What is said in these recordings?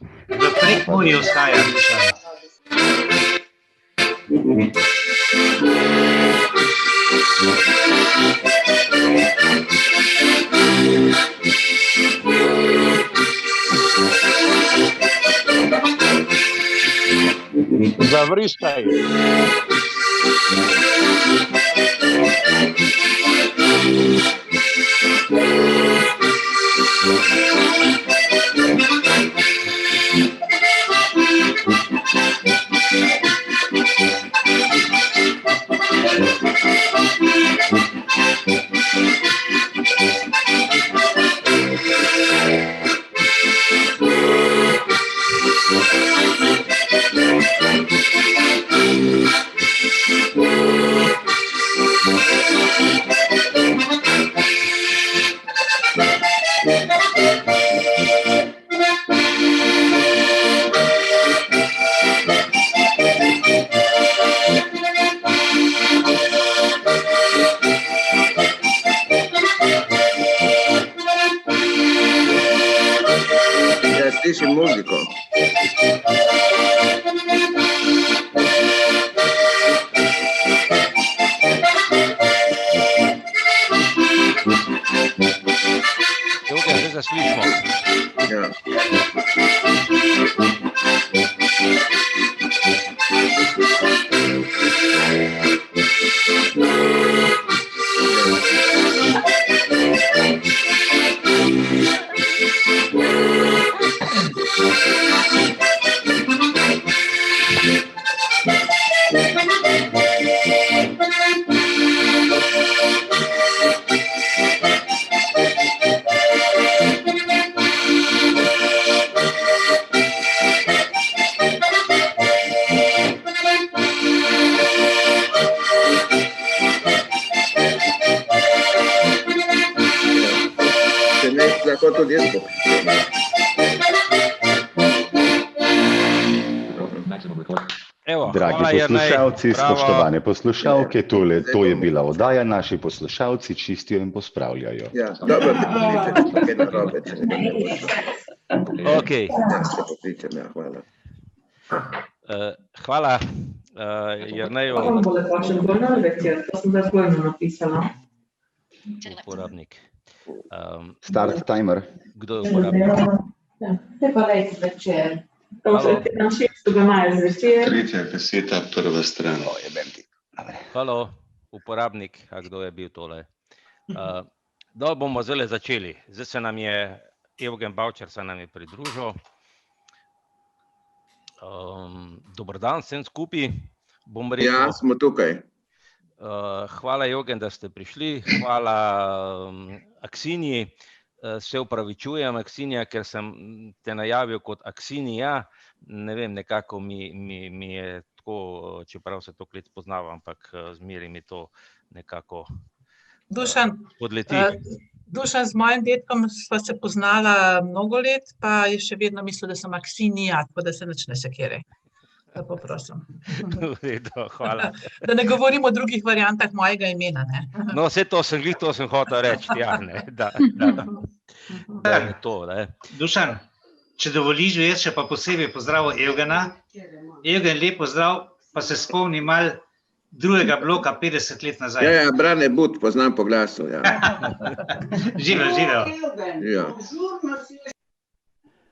V Prekmurju ostaja, Dušan. Zavrištaj. Ja slišim muziko. Joge, zdaj se slišimo. Ja. Če ne, lahko tudi jaz pokličem. Evo, Dragi hvala, Jernej. poslušalci, Bravo. spoštovane poslušalke, to je bila oddaja, naši poslušalci čistijo in pospravljajo. Ja, dobro, te pokličem, če kaj narobe, če ne boš. Okej. Ja, te pokličem, ja, hvala. Hvala, Jerneju, On bo lepo še zgornjo večer, to sem zdaj zgornjo napisala. uporabnik. Start timer. Kdo je uporabnik? Ja, te pa lejte večer. To se na 6. maja zvečer. Tretja kaseta, prva stran. Halo, uporabnik, a kdo je bil tole? Da bomo zdaj začeli. Zdaj se nam je, Evgen Bavčar se nam je pridružil. Dober dan vsem skupaj, bom rekel. Ja, smo tukaj. Hvala, Evgen, da ste prišli. Hvala Aksinji. Se upravičujem, Aksinja, ker sem te najavil kot Aksinija. Ne vem, nekako mi je tako, čeprav se toliko let poznavam, ampak zmeraj mi to nekako Dušan, podleti. Dušan, z mojim dedkom sva se poznala mnogo let, pa je še vedno mislil, da sem Aksinija, tako da se nič ne sekiraj. Lepo prosim. V redu, hvala. Da ne govorim o drugih variantah mojega imena, ne. No, vse to sem hotel reči, ja, ne, da je to, ne. Dušan, če dovoliš, jaz še pa posebej pozdravil Evgena. Evgen, lep pozdrav, pa se spomni malo drugega bloka 50 let nazaj. Ja, ja, Brane But, poznam po glasu, ja. Živel. Ja,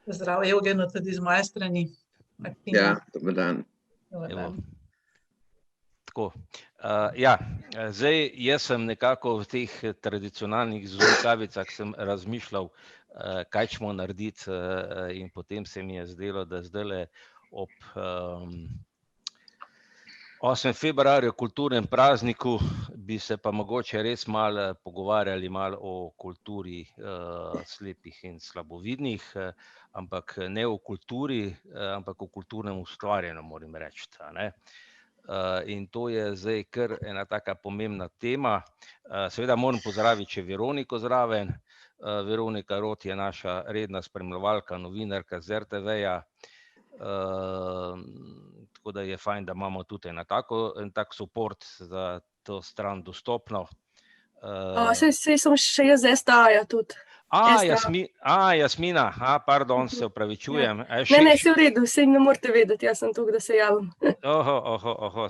Zdrav, Evgenu, tudi z moje strani. ja, dober dan. Dober Evo. dan. Tako, ja, zdaj jaz sem nekako v teh tradicionalnih zvonkavicah sem razmišljal, kaj ćemo narediti, in potem se mi je zdelo, da zdajle ob 8. februarju, kulturnem prazniku, bi se pa mogoče res malo pogovarjali malo o kulturi slepih in slabovidnih, ampak ne o kulturi, ampak o kulturnem ustvarjanju, moram reči, a ne. In to je zdaj kar ena taka pomembna tema. Seveda moram pozdraviti še Veroniko zraven. Veronika Rot je naša redna spremljevalka, novinarka z RTV-ja. Tako da je fajn, da imamo tudi en tak support za to stran dostopno. Saj sem še jaz STA-ja tudi. Jasmina, pardon, se opravičujem. Ne, se v redu, sej ne morate vedeti, jaz sem tukaj, da se javim.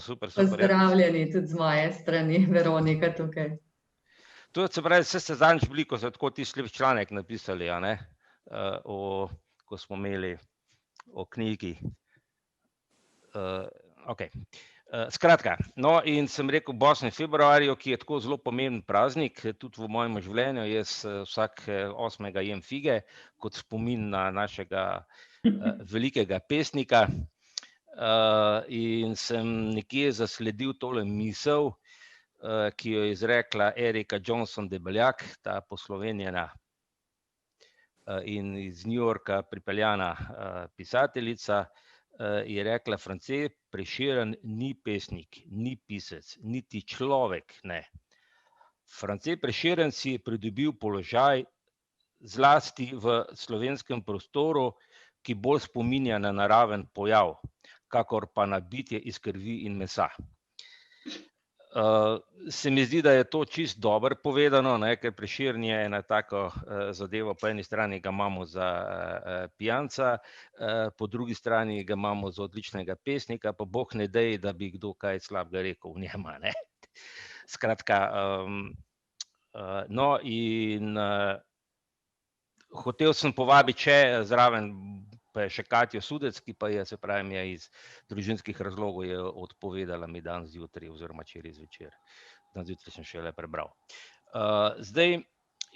Super. Pozdravljeni tudi z moje strani, Veronika tukaj. To se pravi, ste zadnjič bili, ko so tako tisti lep članek napisali, a ne? Ko smo imeli o knjigi. Skratka, no in sem rekel 8. februarju, ki je tako zelo pomemben praznik, tudi v mojem življenju, jaz vsak 8. jem fige, kot spomin na našega velikega pesnika, in sem nekje zasledil tole misel, ki jo je izrekla Erika Johnson Debeljak, ta poslovenjena in iz New Yorka pripeljana pisateljica, je rekla: France Prešeren ni pesnik, ni pisec, niti človek ne. France Prešeren si je pridobil položaj zlasti v slovenskem prostoru, ki bolj spominja na naraven pojav, kakor pa na bitje iz krvi in mesa. Se mi zdi, da je to čisto dobro povedano, ne, ker Prešeren je ena tako zadeva, po eni strani ga imamo za pijanca, po drugi strani ga imamo za odličnega pesnika, pa bog ne dej, da bi kdo kaj slabega rekel v njem, ne. Skratka, no in hotel sem povabiti še zraven, pa je še Katjo Sudec, ki pa je, se pravim, je iz družinskih razlogov je odpovedala mi danes zjutraj oziroma včeraj zvečer. Danes zjutraj sem šele prebral. Zdaj,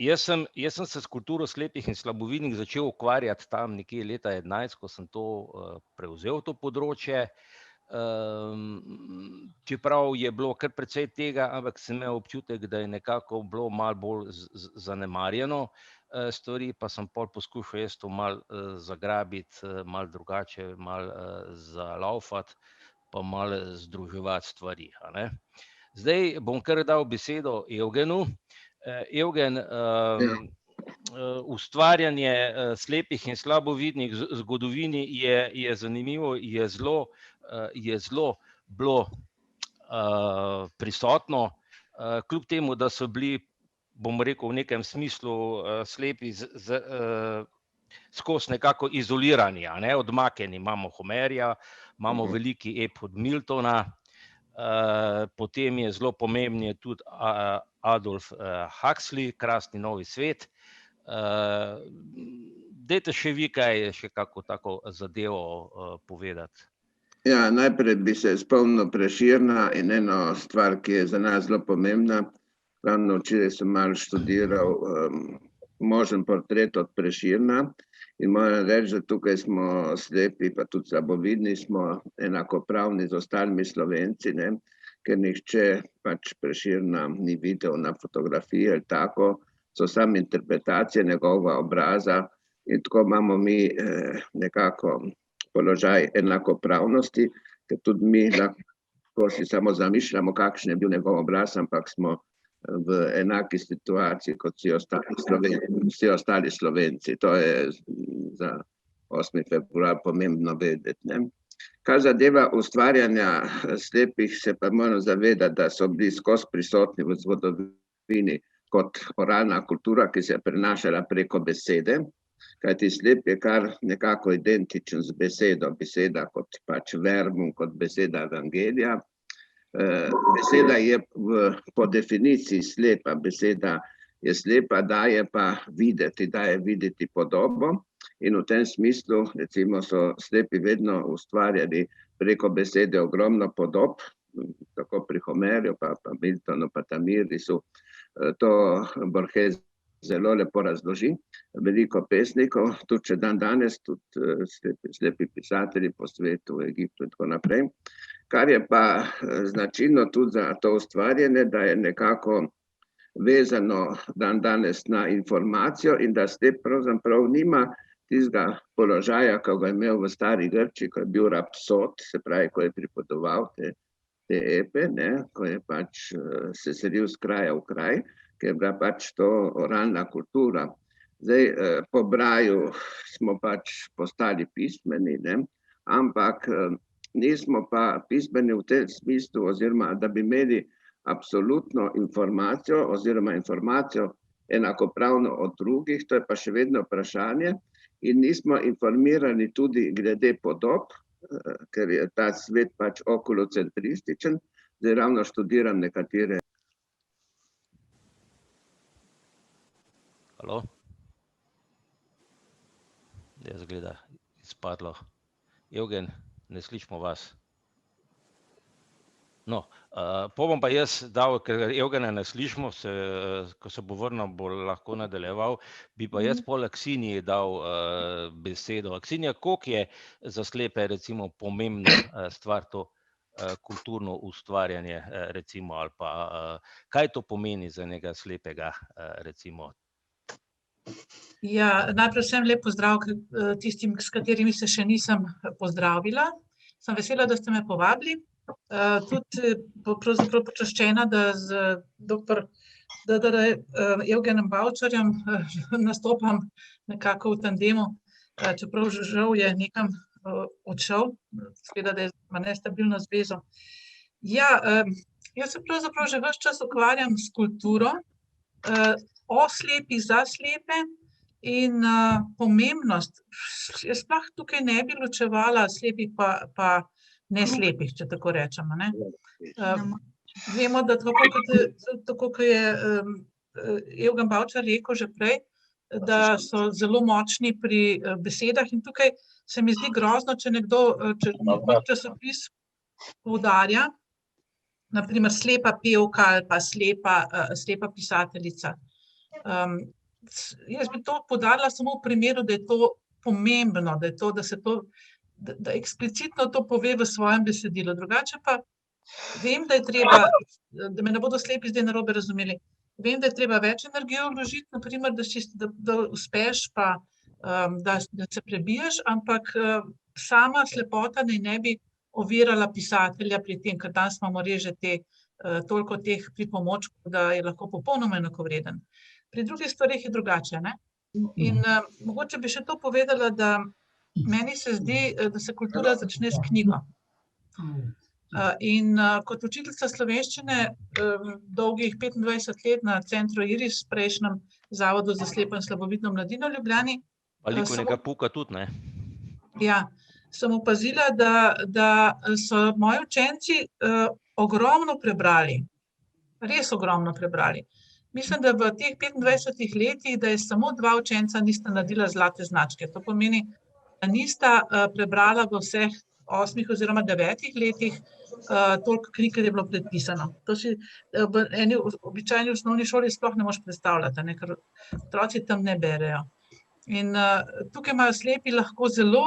jaz sem se s kulturo slepih in slabovidnih začel ukvarjati tam nekje leta 2011, ko sem to prevzel to področje. Čeprav je bilo kar precej tega, ampak sem imel občutek, da je nekako bilo malo bolj zanemarjeno. Stvari pa sem pol poskušal jaz to malo zagrabiti, malo drugače, malo zalaufati, pa malo združevati stvari, a ne. Zdaj bom kar dal besedo Evgenu. Evgen, ustvarjanje slepih in slabovidnih v zgodovini je zanimivo, je zelo bilo prisotno, kljub temu, da so bili, bom rekel, v nekem smislu slepi skozi nekako izolirani, a ne, odmaknjeni. Imamo Homerja, imamo veliki ep od Miltona, potem je zelo pomemben tudi Aldous Huxley, Krasni novi svet. Dajte še vi kaj, še kako tako zadevo povedati. Ja, najprej bi se spomnil Prešerna in eno stvar, ki je za nas zelo pomembna. Ravno včeraj sem malo študiral možen portret od Prešerna in moram reči, da tukaj smo slepi, pa tudi slabovidni, smo enakopravni z ostalimi Slovenci, ne? Ker nihče pač Prešerna ni videl na fotografiji ali tako, so samo interpretacije njegovega obraza in tako imamo mi nekako položaj enakopravnosti, ker tudi mi lahko si samo zamišljamo, kakšen je bil njegov obraz, ampak smo v enaki situaciji kot vsi ostali Slovenci. To je za 8. februar pomembno vedeti, ne. Kar zadeva ustvarjanja slepih, se pa moramo zavedati, da so bili skozi prisotni v zgodovini kot oralna kultura, ki se je prenašala preko besede, kajti slep je kar nekako identičen z besedo, beseda kot pač verbum, kot beseda evangelija. Beseda je po definiciji slepa, beseda je slepa, daje pa videti podobo in v tem smislu recimo so slepi vedno ustvarjali preko besede ogromno podob, tako pri Homerju, pa Miltonu, pa Tamirisu. To Borges zelo lepo razloži, veliko pesnikov, tudi če danes, tudi slepi pisatelji po svetu, v Egiptu in tako naprej. Kar je pa značilno tudi za to ustvarjanje, da je nekako vezano danes na informacijo in da slep pravzaprav nima tistega položaja, ko ga je imel v stari Grčiji, ko je bil rapsod, se pravi, ko je pripovedoval te epe, ne, ko je pač se selil z kraja v kraj, ker je bila pač to oralna kultura. Zdaj, po braju smo pač postali pismeni, ne, ampak nismo pa pismeni v tem smislu, oziroma da bi imeli absolutno informacijo, oziroma informacijo, enakopravno od drugih, to je pa še vedno vprašanje. In nismo informirani tudi glede podob, ker je ta svet pač okolocentrističen. Zdaj ravno študiram nekatere. Halo? Jaz gleda, izpadlo. Evgen, ne slišimo vas. No, bom pa jaz dal, ker Evgena ne slišimo, ko se bo vrnil, bo lahko nadaljeval, bi pa jaz pol Aksiniji dal besedo. Aksinija, koliko je za slepe recimo pomembna stvar to kulturno ustvarjanje recimo, ali pa kaj to pomeni za njega slepega recimo? Ja, najprej vsem lep pozdrav tistim, s katerimi se še nisem pozdravila. Sem vesela, da ste me povabili. Tudi pravzaprav počaščena, da z dr. Evgenom Bavčarjem nastopam nekako v tandemu, čeprav žal je nekam odšel, seveda, da ima nestabilno zvezo. Ja, jaz se pravzaprav že ves čas ukvarjam s kulturo, o slepih za slepe in pomembnost. Jaz sploh tukaj ne bi ločevala slepih pa neslepih, če tako rečemo, ne. Vemo, da tako kot je Evgen Bavčar rekel že prej, da so zelo močni pri besedah in tukaj se mi zdi grozno, če nekdo, če časopis poudarja, na primer slepa pevka ali pa slepa pisateljica. Jaz bi to poudarila samo v primeru, da je to pomembno, da eksplicitno to pove v svojem besedilu. Drugače pa vem, da je treba, da me ne bodo slepi zdaj narobe razumeli, vem, da je treba več energije vložiti, na primer, da uspeš pa, da se prebiješ, ampak sama slepota ne bi ovirala pisatelja pri tem, ker danes imamo res že toliko teh pripomočkov, da je lahko popolnoma enakovreden. Pri drugih stvareh je drugače, ne? In mogoče bi še to povedala, da meni se zdi, da se kultura začne s knjigo. In kot učiteljica slovenščine dolgih 25 let na centru Iris, prejšnjem Zavodu za slepo in slabovidno mladino v Ljubljani. Veliko nekaj puka tudi, ne? Ja, sem opazila, da so moji učenci ogromno prebrali. Res ogromno prebrali. Mislim, da v teh 25 letih, da je samo 2 učenca nista naredila zlate značke. To pomeni, da nista prebrala v vseh 8 oziroma 9 letih toliko knjig, kot je bilo predpisano. To si v eni običajni osnovni šoli sploh ne moreš predstavljati, ne, ker otroci tam ne berejo. In tukaj imajo slepi lahko zelo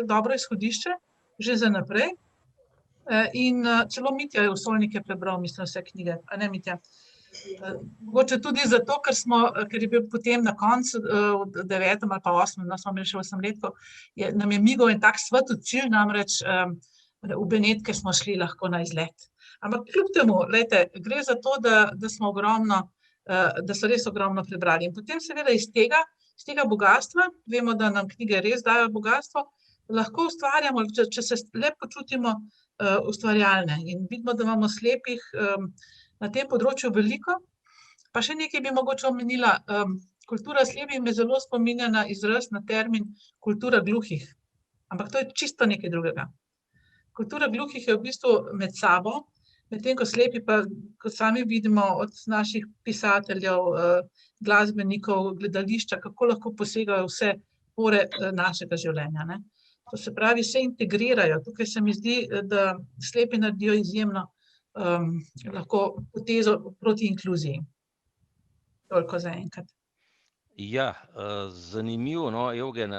dobro izhodišče, že za naprej. In celo Mitja Avsolnik je prebral, mislim, vse knjige, a ne, Mitja? Mogoče tudi zato, ker je bil potem na koncu v 9. ali pa 8., no, smo imeli še 8-letko, nam je migal en tak svet v cilj, namreč v Benetke smo šli lahko na izlet. Ampak kljub temu, glejte, gre za to, da smo ogromno, da so res ogromno prebrali. In potem seveda iz tega bogastva, vemo, da nam knjige res dajo bogastvo, lahko ustvarjamo, če se le počutimo ustvarjalne. In vidimo, da imamo slepih na tem področju veliko. Pa še nekaj bi mogoče omenila. Kultura slepih me zelo spominja na izraz, na termin kultura gluhih. Ampak to je čisto nekaj drugega. Kultura gluhih je v bistvu med sabo, medtem ko slepi pa, kot sami vidimo od naših pisateljev, glasbenikov, gledališča, kako lahko posegajo vse pore našega življenja, ne. To se pravi, se integrirajo. Tukaj se mi zdi, da slepi naredijo izjemno lahko potezo proti inkluziji. Toliko za enkrat. Ja, zanimivo, no, Evgen,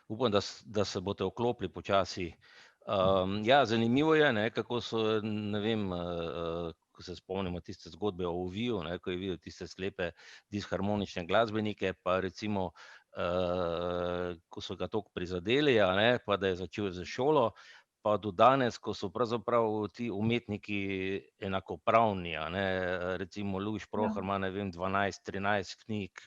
upam, da se boste vklopili počasi. Ja, zanimivo je, ne, kako so, ne vem, ko se spomnimo tiste zgodbe o Oviju, ne, ko je videl tiste slepe disharmonične glasbenike, pa recimo, ko so ga toliko prizadeli, a ne, pa da je začel z šolo, pa do danes, ko so pravzaprav ti umetniki enakopravni, a ne, recimo Luš Prohar ima, ne vem, 12-13 knjig,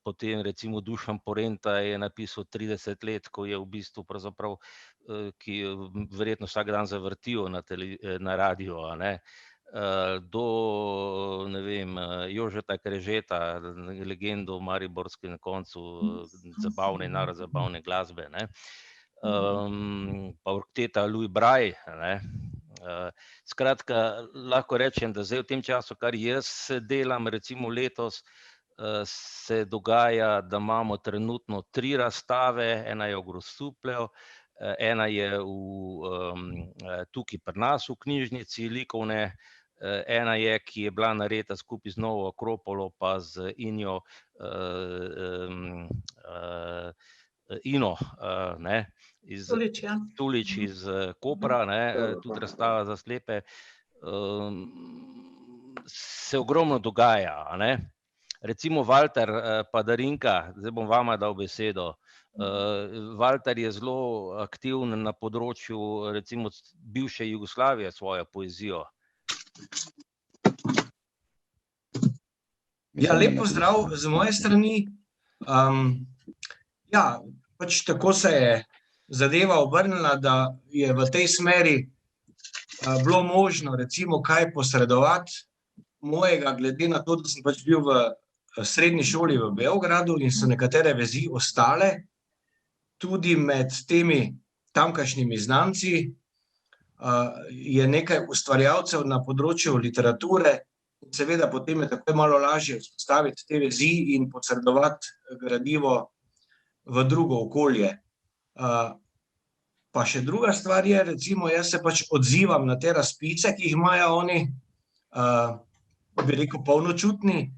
potem recimo Dušan Porenta je napisal 30 let, ko je v bistvu pravzaprav, ki verjetno vsak dan zavrtijo na radiu, a ne. do, ne vem, Jožeta Krežeta, legendo mariborske na koncu zabavne in naradzabavne glasbe, ne. Pa orketeta Louis Braille, ne. Skratka, lahko rečem, da zdaj v tem času, kar jaz delam, recimo letos, se dogaja, da imamo trenutno 3 razstave, ena je v Grosuplju, ena je tukaj pri nas v knjižnici likovne, ena je, ki je bila narejena skupaj z Novo Akropolo pa z Injo Ino, ne, iz Tulič iz Kopra, ne, tudi razstava za slepe. Se ogromno dogaja, a ne. Recimo Valter pa Darinka, zdaj bom vama dal besedo. Valter je zelo aktiven na področju recimo bivše Jugoslavije s svojo poezijo. Ja, lep pozdrav z moje strani. Ja, pač tako se je zadeva obrnila, da je v tej smeri bilo možno recimo kaj posredovati mojega, glede na to, da sem pač bil v srednji šoli v Beogradu in so nekatere vezi ostale, tudi med temi tamkajšnjimi znanci je nekaj ustvarjalcev na področju literature in seveda potem je tako malo lažje vzpostaviti te vezi in posredovati gradivo v drugo okolje. Pa še druga stvar je, recimo jaz se pač odzivam na te razpise, ki jih imajo oni, bi rekel, polnočutni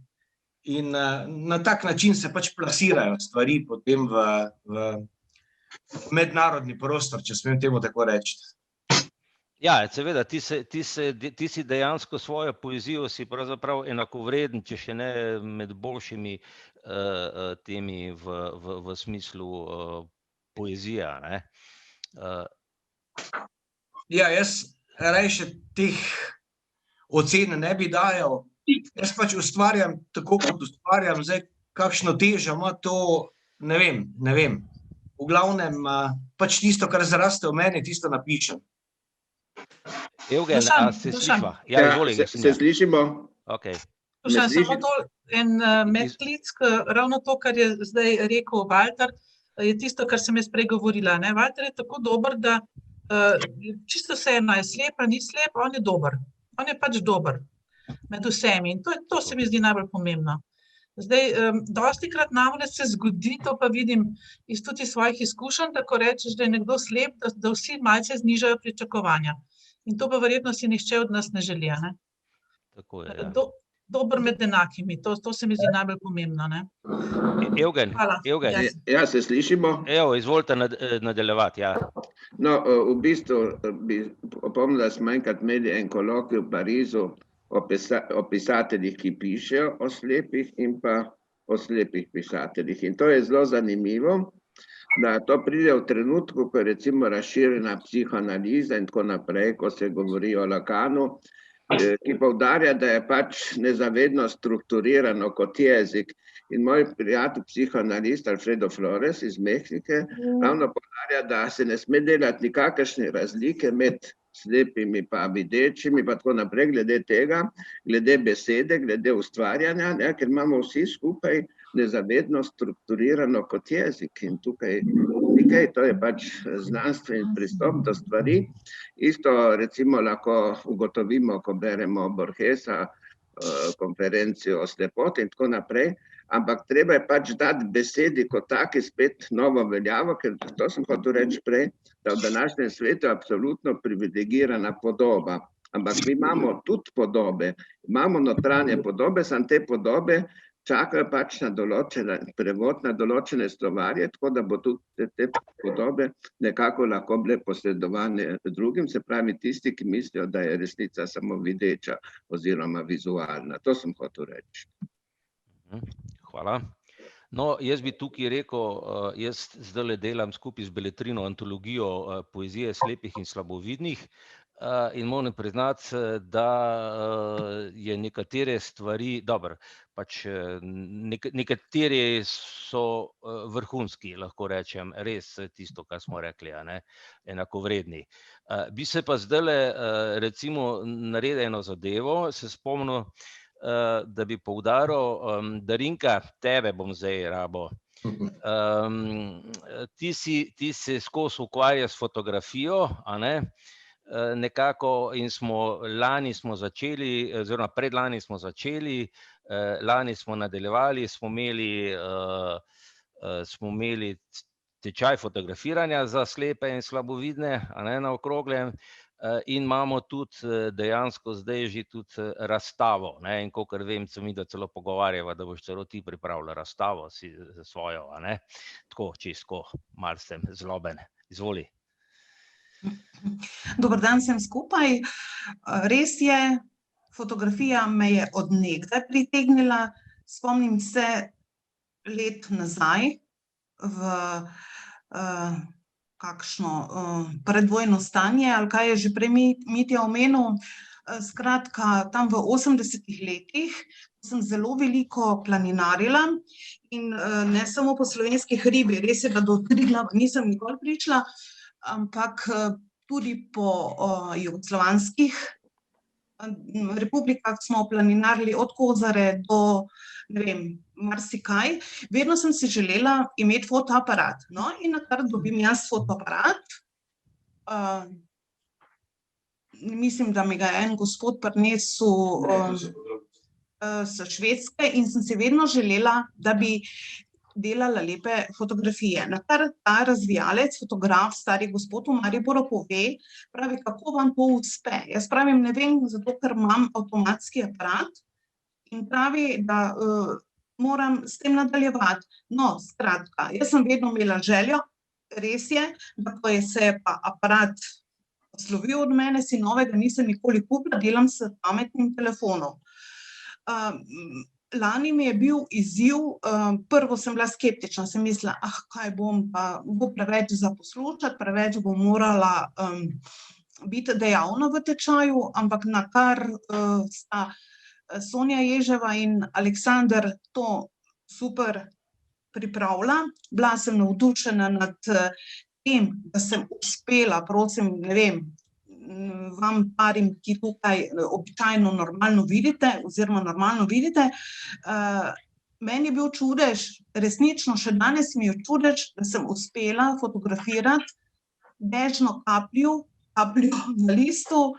in na tak način se pač plasirajo stvari potem v mednarodni prostor, če smem temu tako reči. Ja, seveda, ti si dejansko svojo poezijo si pravzaprav enakovreden, če še ne med boljšimi temi v smislu poezija, ne. Ja, jaz rajše teh ocen ne bi dajal. Jaz pač ustvarjam tako, kot ustvarjam, zdaj kakšno težo ima to, ne vem. V glavnem, pač tisto, kar zraste v meni, tisto napišem. Evgen, a se slišva? Ja, izvoli. Se slišimo? Okej. Samo to en medklic, ravno to, kar je zdaj rekel Valter, je tisto, kar sem jaz prej govorila, ne. Valter je tako dober, da čisto vseeno je slep ali ni slep, on je dober. On je pač dober med vsemi in to se mi zdi najbolj pomembno. Zdaj, dostikrat namreč se zgodi, to pa vidim iz tudi svojih izkušenj, da ko rečeš, da je nekdo slep, da vsi malce znižajo pričakovanja. In to pa verjetno si nihče od nas ne želi, a ne. Tako je, ja. Dober med enakimi, to se mi zdi najbolj pomembno, ne. Evgen. Ja, se slišimo? Evo, izvolite nadaljevati, ja. No, v bistvu bi opomnil, da smo enkrat imeli en kolokvij v Parizu o pisateljih, ki pišejo o slepih in pa o slepih pisateljih. In to je zelo zanimivo, da to pride v trenutku, ko je recimo razširjena psihoanaliza in tako naprej, ko se govori o Lacanu, ki poudarja, da je pač nezavedno strukturirano kot jezik. In moj prijatelj, psihoanalist Alfredo Flores iz Mehnike, ravno poudarja, da se ne sme delati nikakršne razlike med slepimi pa videčimi, pa tako naprej, glede tega, glede besede, glede ustvarjanja, ne, ker imamo vsi skupaj nezavedno strukturirano kot jezik. In tukaj nekaj, to je pač znanstveni pristop do stvari. Isto recimo lahko ugotovimo, ko beremo Borgesa, konferencijo o slepoti in tako naprej, ampak treba je pač dati besedi kot taki spet novo veljavo, ker to sem hotel reči prej, da v današnjem svetu je absolutno privilegirana podoba. Ampak mi imamo tudi podobe, imamo notranje podobe, samo te podobe čakajo pač na določene prevod, na določene slovarje, tako da bo tudi te podobe nekako lahko bile posredovane drugim, se pravi tisti, ki mislijo, da je resnica samo videča oziroma vizualna. To sem hotel reči. Hvala. No, jaz bi tukaj rekel, jaz zdajle delam skupaj z Beletrino antologijo poezije slepih in slabovidnih in moram priznati, da je nekatere stvari, dobro, pač nekateri so vrhunski, lahko rečem, res tisto, kar smo rekli, a ne, enakovredni. Bi se pa zdajle recimo naredil eno zadevo, se spomnil, da bi poudaril, Darinka, tebe bom zdaj rabo. Ti se skozi ukvarjaš s fotografijo, a ne? Nekako in lani smo začeli, oziroma predlani smo začeli, lani smo nadaljevali, smo imeli tečaj fotografiranja za slepe in slabovidne, a ne, na Okroglem, in imamo tudi dejansko zdaj že tudi razstavo, ne, in kakor vem, se mi da celo pogovarjava, da boš celo ti pripravila razstavo svojo, a ne, tako, čisto, malo sem zloben, izvoli. Dober dan vsem skupaj. Res je, fotografija me je od nekdaj pritegnila. Spomnim se let nazaj v kakšno predvojno stanje, ali kaj je že prej Mitja omenil. Skratka, tam v 80-ih letih sem zelo veliko planinarila in ne samo po slovenskih hribih, res je, da do Triglava nisem nikoli prišla, ampak tudi po jugoslovanskih republikah smo planinarili od Kozare do, ne vem, marsikaj. Vedno sem si želela imeti fotoaparat. No, in nakar dobim jaz fotoaparat. Mislim, da mi ga je en gospod prinesel s Švedske in sem si vedno želela, da bi delala lepe fotografije. Nakar ta razvijalec, fotograf, stari gospod v Mariboru pove, pravi, kako vam to uspe. Jaz pravim, ne vem, zato ker imam avtomatski aparat in pravi, da moram s tem nadaljevati. No, skratka, jaz sem vedno imela željo, res je, da ko se je pa aparat poslovil od mene, si novega nisem nikoli kupila, delam s pametnim telefonom. Lani mi je bil izziv, prvo sem bila skeptična, sem mislila, kaj bom pa, bo preveč za poslušati, preveč bom morala biti dejavna v tečaju, ampak nakar sta Sonja Ježeva in Aleksander to super pripravila. Bila sem navdušena nad tem, da sem uspela, prosim, ne vem, vam parim, ki tukaj običajno normalno vidite, oziroma normalno vidite. Meni je bil čudež, resnično še danes mi je čudež, da sem uspela fotografirati dežno kapljo na listu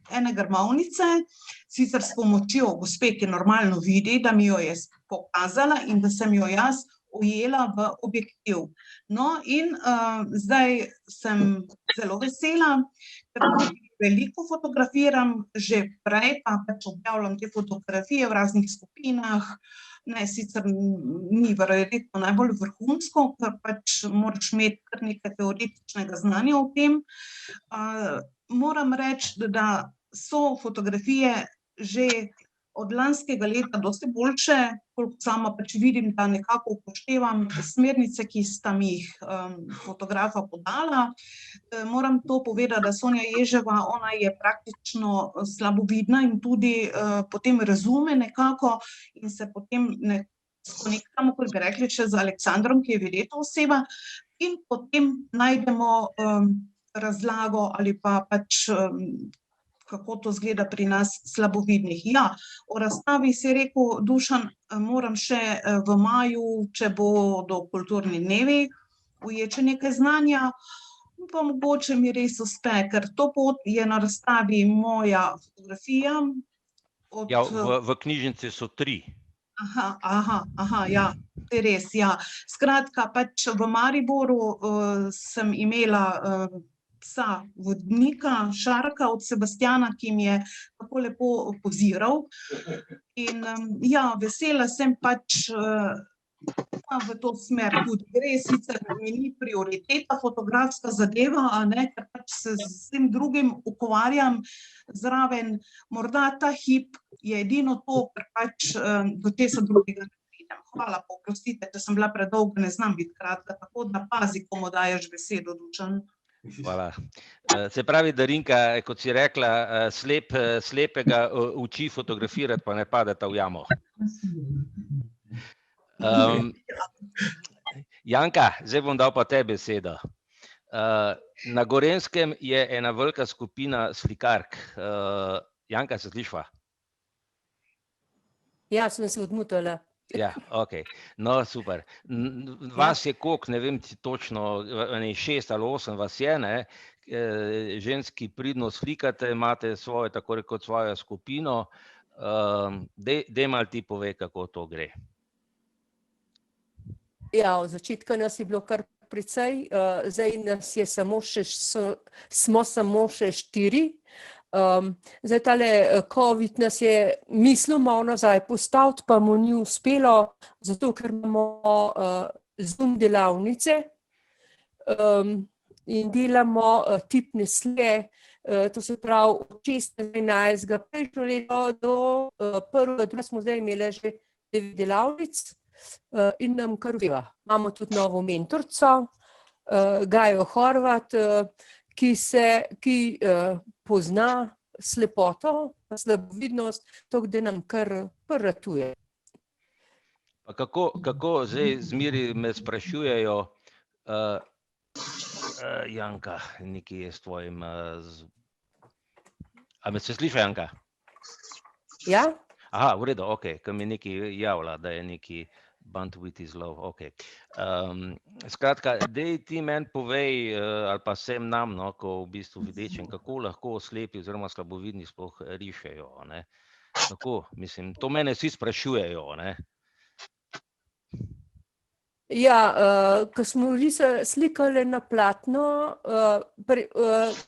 ene grmovnice, sicer s pomočjo gospe, ki normalno vidi, da mi jo je pokazala in da sem jo jaz ujela v objektiv. No, in zdaj sem zelo vesela, ker veliko fotografiram, že prej pa pač objavljam te fotografije v raznih skupinah, ne, sicer ni verjetno najbolj vrhunsko, ker pač moraš imeti kar nekaj teoretičnega znanja o tem. Moram reči, da so fotografije že od lanskega leta dosti boljše, koliko sama pač vidim, da nekako upoštevam smernice, ki sta mi jih fotografa podala. Moram to povedati, da Sonja Ježeva, ona je praktično slabovidna in tudi potem razume nekako in se potem skonektamo, kot bi rekli, še z Aleksandrom, ki je videta oseba, in potem najdemo razlago ali pa pač kako to izgleda pri nas slabovidnih. Ja, o razstavi si je rekel Dušan, moram še v maju, če bodo kulturni dnevi, ujeti nekaj znanja, pa mogoče mi res uspe, ker to pot je na razstavi moja fotografija. Ja, v knjižnici so 3. Ja, to je res, ja. Skratka, pač v Mariboru sem imela psa vodnika, Šarka od Sebastiana, ki mi je tako lepo poziral. In ja, vesela sem pač v to smer tudi gre, sicer mi ni prioriteta fotografska zadeva, ker pač se s tem drugim ukvarjam zraven. Morda ta hip je edino to, ker pač do česa drugega ne pridem. Hvala, oprostite, če sem bila predolga, ne znam biti kratka, tako da pazi, komu daješ besedo, Dušan. Hvala. Se pravi, Darinka, kot si rekla, slepega uči fotografirati, pa ne padeta v jamo. Janka, zdaj bom dal pa tebi besedo. Na Gorenjskem je ena velika skupina slikark. Janka, se slišva? Ja, sem se odmutala. Ja, ok. No, super. Vas je koliko, ne vem točno, 6 ali 8 vas je, ne? Ženski pridno slikate, imate svojo, tako rekoč svojo skupino. Daj malo ti povej, kako to gre. Ja, od začetka nas je bilo kar precej, zdaj nas je smo samo še 4. Zdaj tale COVID nas je mislil malo nazaj postaviti, pa mu ni uspelo, zato ker imamo Zoom delavnice in delamo tipne slike, to se pravi od 16.11. prejšnjo leto do 1.2. smo zdaj imeli že 9 delavnic in nam kar uspeva. Imamo tudi novo mentorico, Gajo Horvat, ki pozna slepoto, slabovidnost, tako da nam kar ratuje. Pa kako zdaj zmeri me sprašujejo, Janka, nekaj je s tvojim... A me se sliša, Janka? Ja? Aha, v redu, ok, ko mi nekaj javlja, da je nekaj bandwidth is low, ok. Skratka, daj ti meni povej, ali pa vsem nam, no, ko v bistvu videčem, kako lahko slepi oziroma slabovidni sploh rišejo, ne? Kako, mislim, to mene vsi sprašujejo, ne? Ja, ko smo slikali na platno,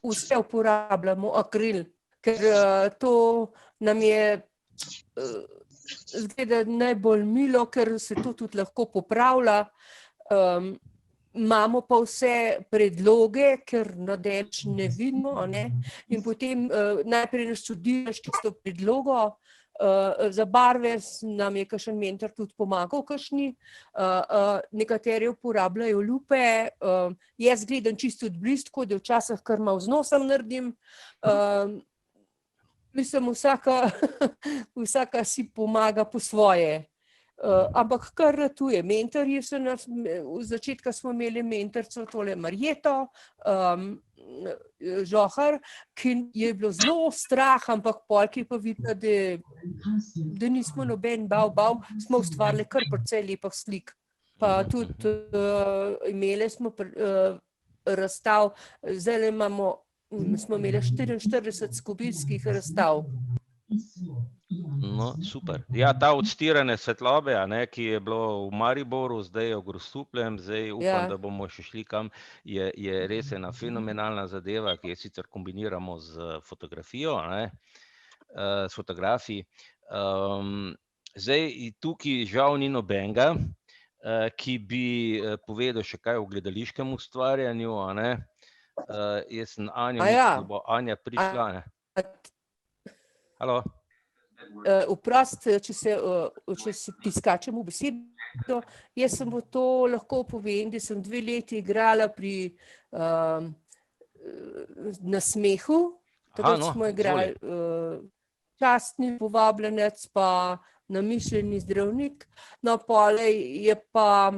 vse uporabljamo akril, ker to nam je zgleda najbolj milo, ker se to tudi lahko popravlja. Imamo pa vse predloge, ker nadeč ne vidimo, ne? In potem najprej naštudiraš čisto predlogo, za barve nam je kakšen mentor tudi pomagal kakšni, nekateri uporabljajo lupe, jaz gledam čisto od blizu, tako da včasih kar malo z nosom naredim. Mislim, vsaka si pomaga po svoje, ampak kar ratuje. Mentorji so nas, v začetka smo imeli mentorico tole Marjeto Žohar, ki je bilo zelo strah, ampak polk je pa videla, da nismo noben bal, smo ustvarili kar precej lepih slik. Pa tudi imeli smo razstav, zdaj smo imeli 44 skupinskih razstav. No, super. Ja, ta odstirane svetlobe, ki je bilo v Mariboru, zdaj je v Grosupljem, zdaj upam, da bomo še šli kam, je res ena fenomenalna zadeva, ki jo sicer kombiniramo z fotografijo, s fotografiji. Zdaj, tukaj žal ni nobenega, ki bi povedal še kaj o gledališkem ustvarjanju, jaz sem Anja, mislim, da bo Anja prišla. Halo? Oprost, če si ti skačem v besedo, jaz sem to lahko povem, da sem 2 leti igrala pri Nasmehu, tako smo igrali Častni povabljenec pa Namišljeni zdravnik, no pole je pa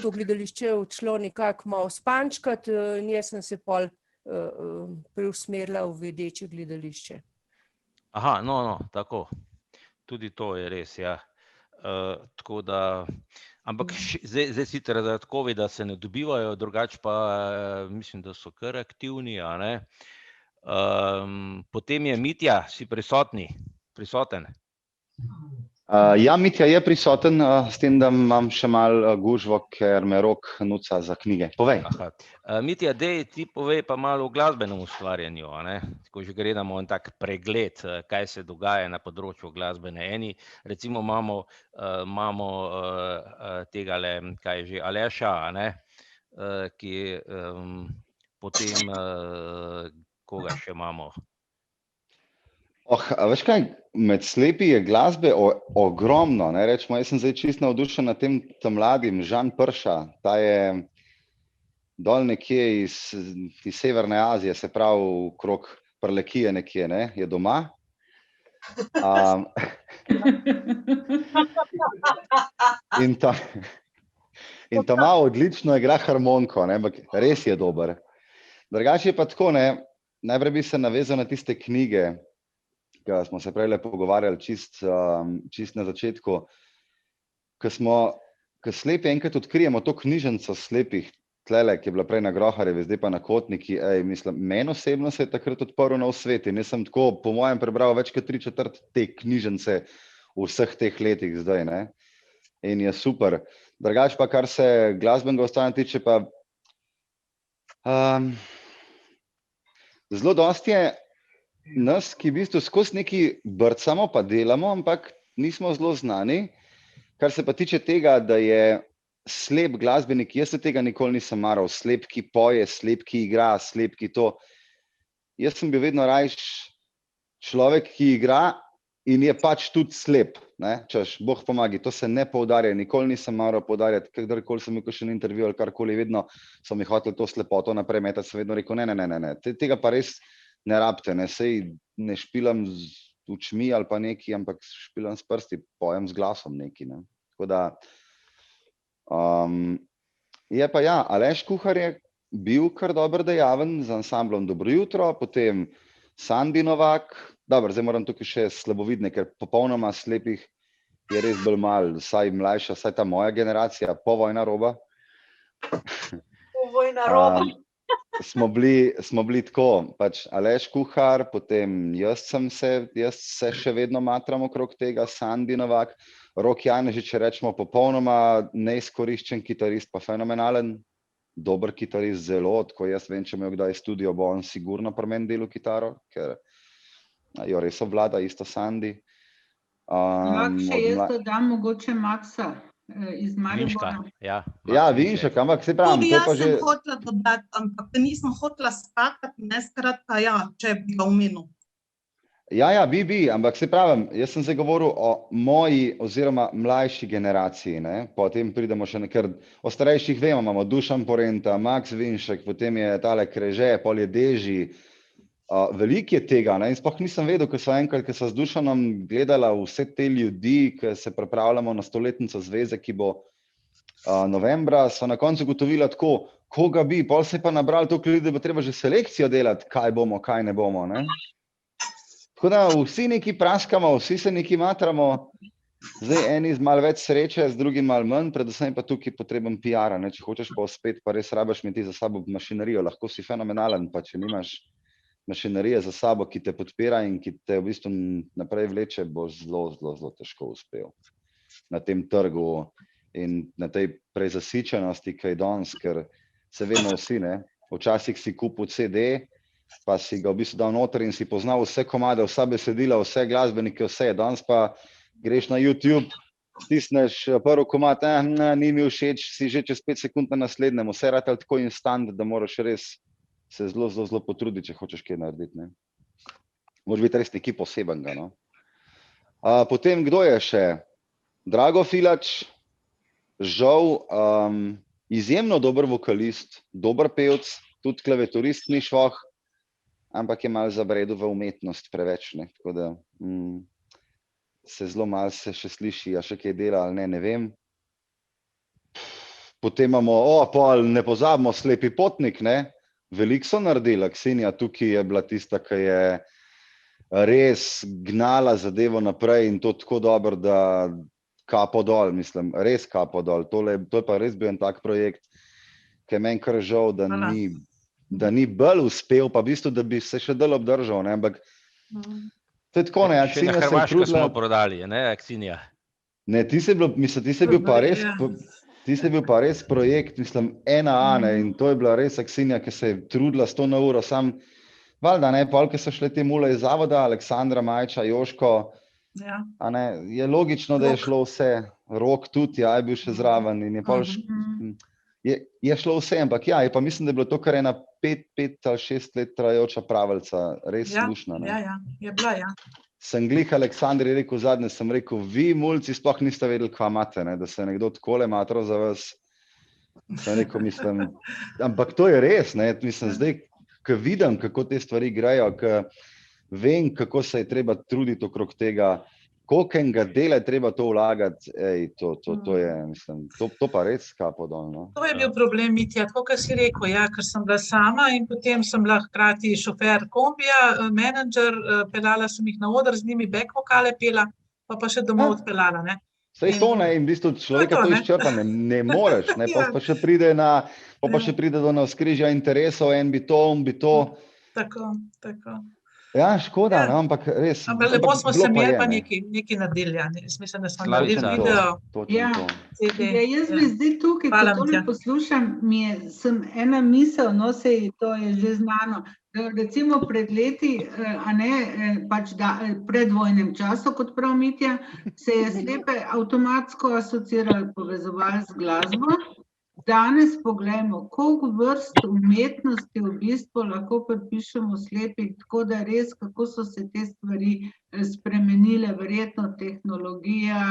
to gledališče odšlo nekako malo spančkati in jaz sem se pol preusmerila v vedeče gledališče. Aha, no, tako. Tudi to je res, ja. Tako da, ampak zdaj sicer zaradi covida se ne dobivajo, drugače pa mislim, da so kar aktivni, Potem je Mitja, si prisoten? Ja, Mitja je prisoten, s tem, da imam še malo gužvo, ker me Rok nuca za knjige. Povej. Mitja, dej ti povej pa malo o glasbenem ustvarjanju, ko že gledamo en tak pregled, kaj se dogaja na področju glasbene. Recimo imamo tegale, kaj je že, Aleša, ki potem, koga še imamo? Veš kaj, med slepi je glasbe ogromno, rečemo, jaz sem zdaj čisto navdušen nad tem mladim, Žan Prša, ta je dol nekje iz Severne Azije, se pravi okrog Prlekije nekje, ne, je doma. In ta ima odlično igra harmoniko, ne, ampak res je dober. Drugače je pa tako, ne, najprej bi se navezal na tiste knjige, ki smo se prej pogovarjali čist na začetku, ko slepi enkrat odkrijemo to knjižnico slepih, tlele, ki je bila prej na Groharjevi, zdaj pa na Kotniki, mislim, meni osebno se je takrat odprl nov svet in jaz sem tako, po mojem, prebral več kot 3/4 te knjižnice v vseh teh letih zdaj, ne. In je super. Drugače pa, kar se glasbenega ostajanja tiče, pa zelo dosti je nas, ki v bistvu skozi nekaj brcamo pa delamo, ampak nismo zelo znani. Kar se pa tiče tega, da je slep glasbenik, jaz se tega nikoli nisem maral, slep, ki poje, slep, ki igra, slep, ki to. Jaz sem bil vedno rajš človek, ki igra in je pač tudi slep, ne, češ, Bog pomagi, to se ne poudarja, nikoli nisem maral poudarjati, kadarkoli sem imel kakšen intervju ali karkoli, vedno so mi hoteli to slepoto naprej metati, sem vedno rekel, ne, tega pa res ne rabite, ne, sej ne špilam z očmi ali pa nekaj, ampak špilam s prsti, pojem z glasom nekaj, ne. Tako da, je pa ja, Aleš Kuhar je bil kar dober dejaven z ansamblom Dobro jutro, potem Sandi Novak, dobro, zdaj moram tukaj še slabovidne, ker popolnoma slepih je res bolj malo, vsaj mlajša, vsaj ta moja generacija, povojna roba. Povojna roba. Smo bili tako, pač Aleš Kuhar, potem jaz se še vedno matram okrog tega, Sandi Novak, Rok Janežič, če rečemo, popolnoma neizkoriščen kitarist, pa fenomenalen, dober kitarist, zelo, tako jaz vem, če imel kdaj studio, bo on sigurno pri meni delal kitaro, ker jo res obvlada, isto Sandi. Če jaz dodam mogoče Maksa iz Maribora. Ja, Vinšek, ampak se pravim, tudi to je jaz pa že... sem hotela dodati, ampak nisem hotela skakati, ne, skratka, ja, če bi ga omenil. Ja, bi, ampak se pravim, jaz sem zdaj govoril o moji oziroma mlajši generaciji, ne, potem pridemo še nekaj, o starejših vemo, imamo Dušan Porenta, Max Vinšek, potem je tale Kreže, pol je Deži, veliko je tega, ne, in sploh nisem vedel, ko sva z Dušanom gledala vse te ljudi, ki se pripravljamo na 100-letnico zveze, ki bo novembra, sva na koncu ugotovila tako, koga bi, pol se je pa nabrali toliko ljudi, da bo treba že selekcijo delati, kaj bomo, kaj ne bomo, ne. Tako da vsi nekaj praskamo, vsi se nekaj matramo, zdaj eni z malo več sreče, z drugim malo manj, predvsem pa tukaj potreben PR-a, ne, če hočeš pa uspeti, pa res rabiš imeti za sabo mašinerijo, lahko si fenomenalen, pa če nimaš mašinerije za sabo, ki te podpira in ki te v bistvu naprej vleče, boš zelo težko uspel na tem trgu in na tej prezasičenosti, ki je danes, ker se vemo vsi, ne, včasih si kupil CD, pa si ga v bistvu dal noter in si poznal vse komade, vsa besedila, vse glasbenike, vse, danes pa greš na YouTube, stisneš prvi komad, ni mi všeč, si že čez 5 sekund na naslednjem, vse ratal tako instant, da moraš res se zelo potruditi, če hočeš kaj narediti, ne. Moraš biti res nekaj posebenega, no. Potem, kdo je še? Drago Filač, žal, izjemno dober vokalist, dober pevc, tudi klaviaturist ni švoh, ampak je malo zabredel v umetnost preveč, ne, tako da se zelo malo se še sliši, a še kaj dela ali ne vem. Potem imamo, pol ne pozabimo, Slepi potnik, ne, veliko so naredila, Ksenija tukaj je bila tista, ki je res gnala zadevo naprej in to tako dobro, da kapo dol, mislim, res kapo dol, to je pa res bil en tak projekt, ki je meni kar žal, da ni bolj uspel, pa v bistvu, da bi se še dal obdržal, ne, ampak to je tako, ne, Še na Hrvaško smo prodali, ne, Ksenija? Ne, ti si bil pa res projekt, mislim, 1A, ne, in to je bila res Ksenija, ki se je trudila 100 na uro, sam, valjda, ne, pol, ki so šle te mule iz zavoda, Aleksandra, Majča, Joško, a ne, je logično, da je šlo vse, Rok tudi, ja, je bil še zraven in je pol je šlo vse, ampak ja, je pa mislim, da je bilo to kar ena 5 ali 6 let trajajoča pravljica, res luštna, ne. Ja, je bila, ja. Sem glih Aleksandr je rekel zadnje, sem rekel, vi mulci sploh niste vedeli, kva imate, ne, da se je nekdo takole matral za vas. Sem rekel, mislim, ampak to je res, ne, mislim, zdaj, ko vidim, kako te stvari grejo, ko vem, kako se je treba truditi okrog tega, koliko enega dela je treba to vlagati, to je, mislim, to pa res kapo dol, no. To je bil problem, Mitja, tako kot si rekel, ja, ker sem bila sama in potem sem bila hkrati šofer kombija, menedžer, peljala sem jih na oder, z njimi back vokale pela, pa še domov odpeljala, ne. Saj to, ne, in v bistvu človeka to izčrpa, ne moreš, ne, pa še pride do navzkrižja interesov, en bi to, on bi to. Tako. Ja, škoda, no, ampak res. Ampak lepo smo se imeli, pa nekaj naredili, ja, mislim, da smo naredili video. Ja, jaz bi zdaj tukaj, ko tole poslušam, sem ena misel, no, sej to je že znano, da recimo pred leti, a ne, pač predvojnem času, kot prav Mitja, se je slepe avtomatsko asociirali, povezovali z glasbo. Danes poglejmo, koliko vrst umetnosti v bistvu lahko pripišemo slepih, tako da res, kako so se te stvari spremenile, verjetno tehnologija,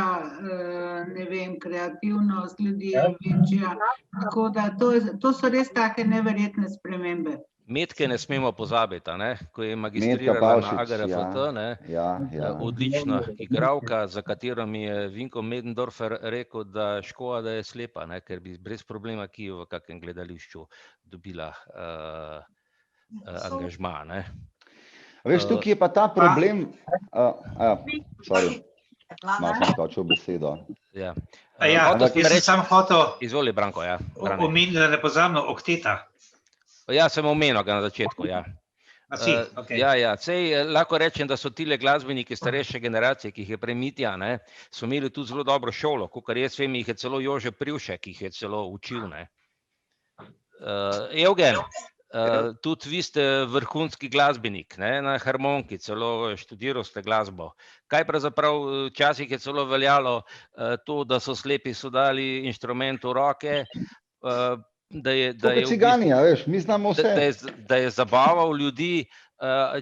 ne vem, kreativnost ljudi je večja, tako da to so res take neverjetne spremembe. Metke ne smemo pozabiti, ne? Ko je magistrirala na AGRFT, odlična igralka, za katero mi je Vinko Medendorfer rekel, da škoda, da je slepa, ne? Ker bi brez problema Kijev v kakem gledališču dobila angažma. Ne? Veš, tukaj je pa ta problem, malo sem skočil besedo. Jaz sem sam hotel Izvoli, Branko, ja. Omeniti, da ne pozabimo okteta. Ja, sem omenil ga na začetku, ja. Sej lahko rečem, da so tile glasbeniki starejše generacije, ki jih je prej Mitja, ne, so imeli tudi zelo dobro šolo, kakor jaz vem, jih je celo Jože Privšek, jih je celo učil, ne. Evgen, tudi vi ste vrhunski glasbenik, ne, na harmoniki, celo študiral ste glasbo. Kaj pravzaprav včasih je celo veljalo to, da so slepi so dali inštrument v roke, da je zabaval ljudi,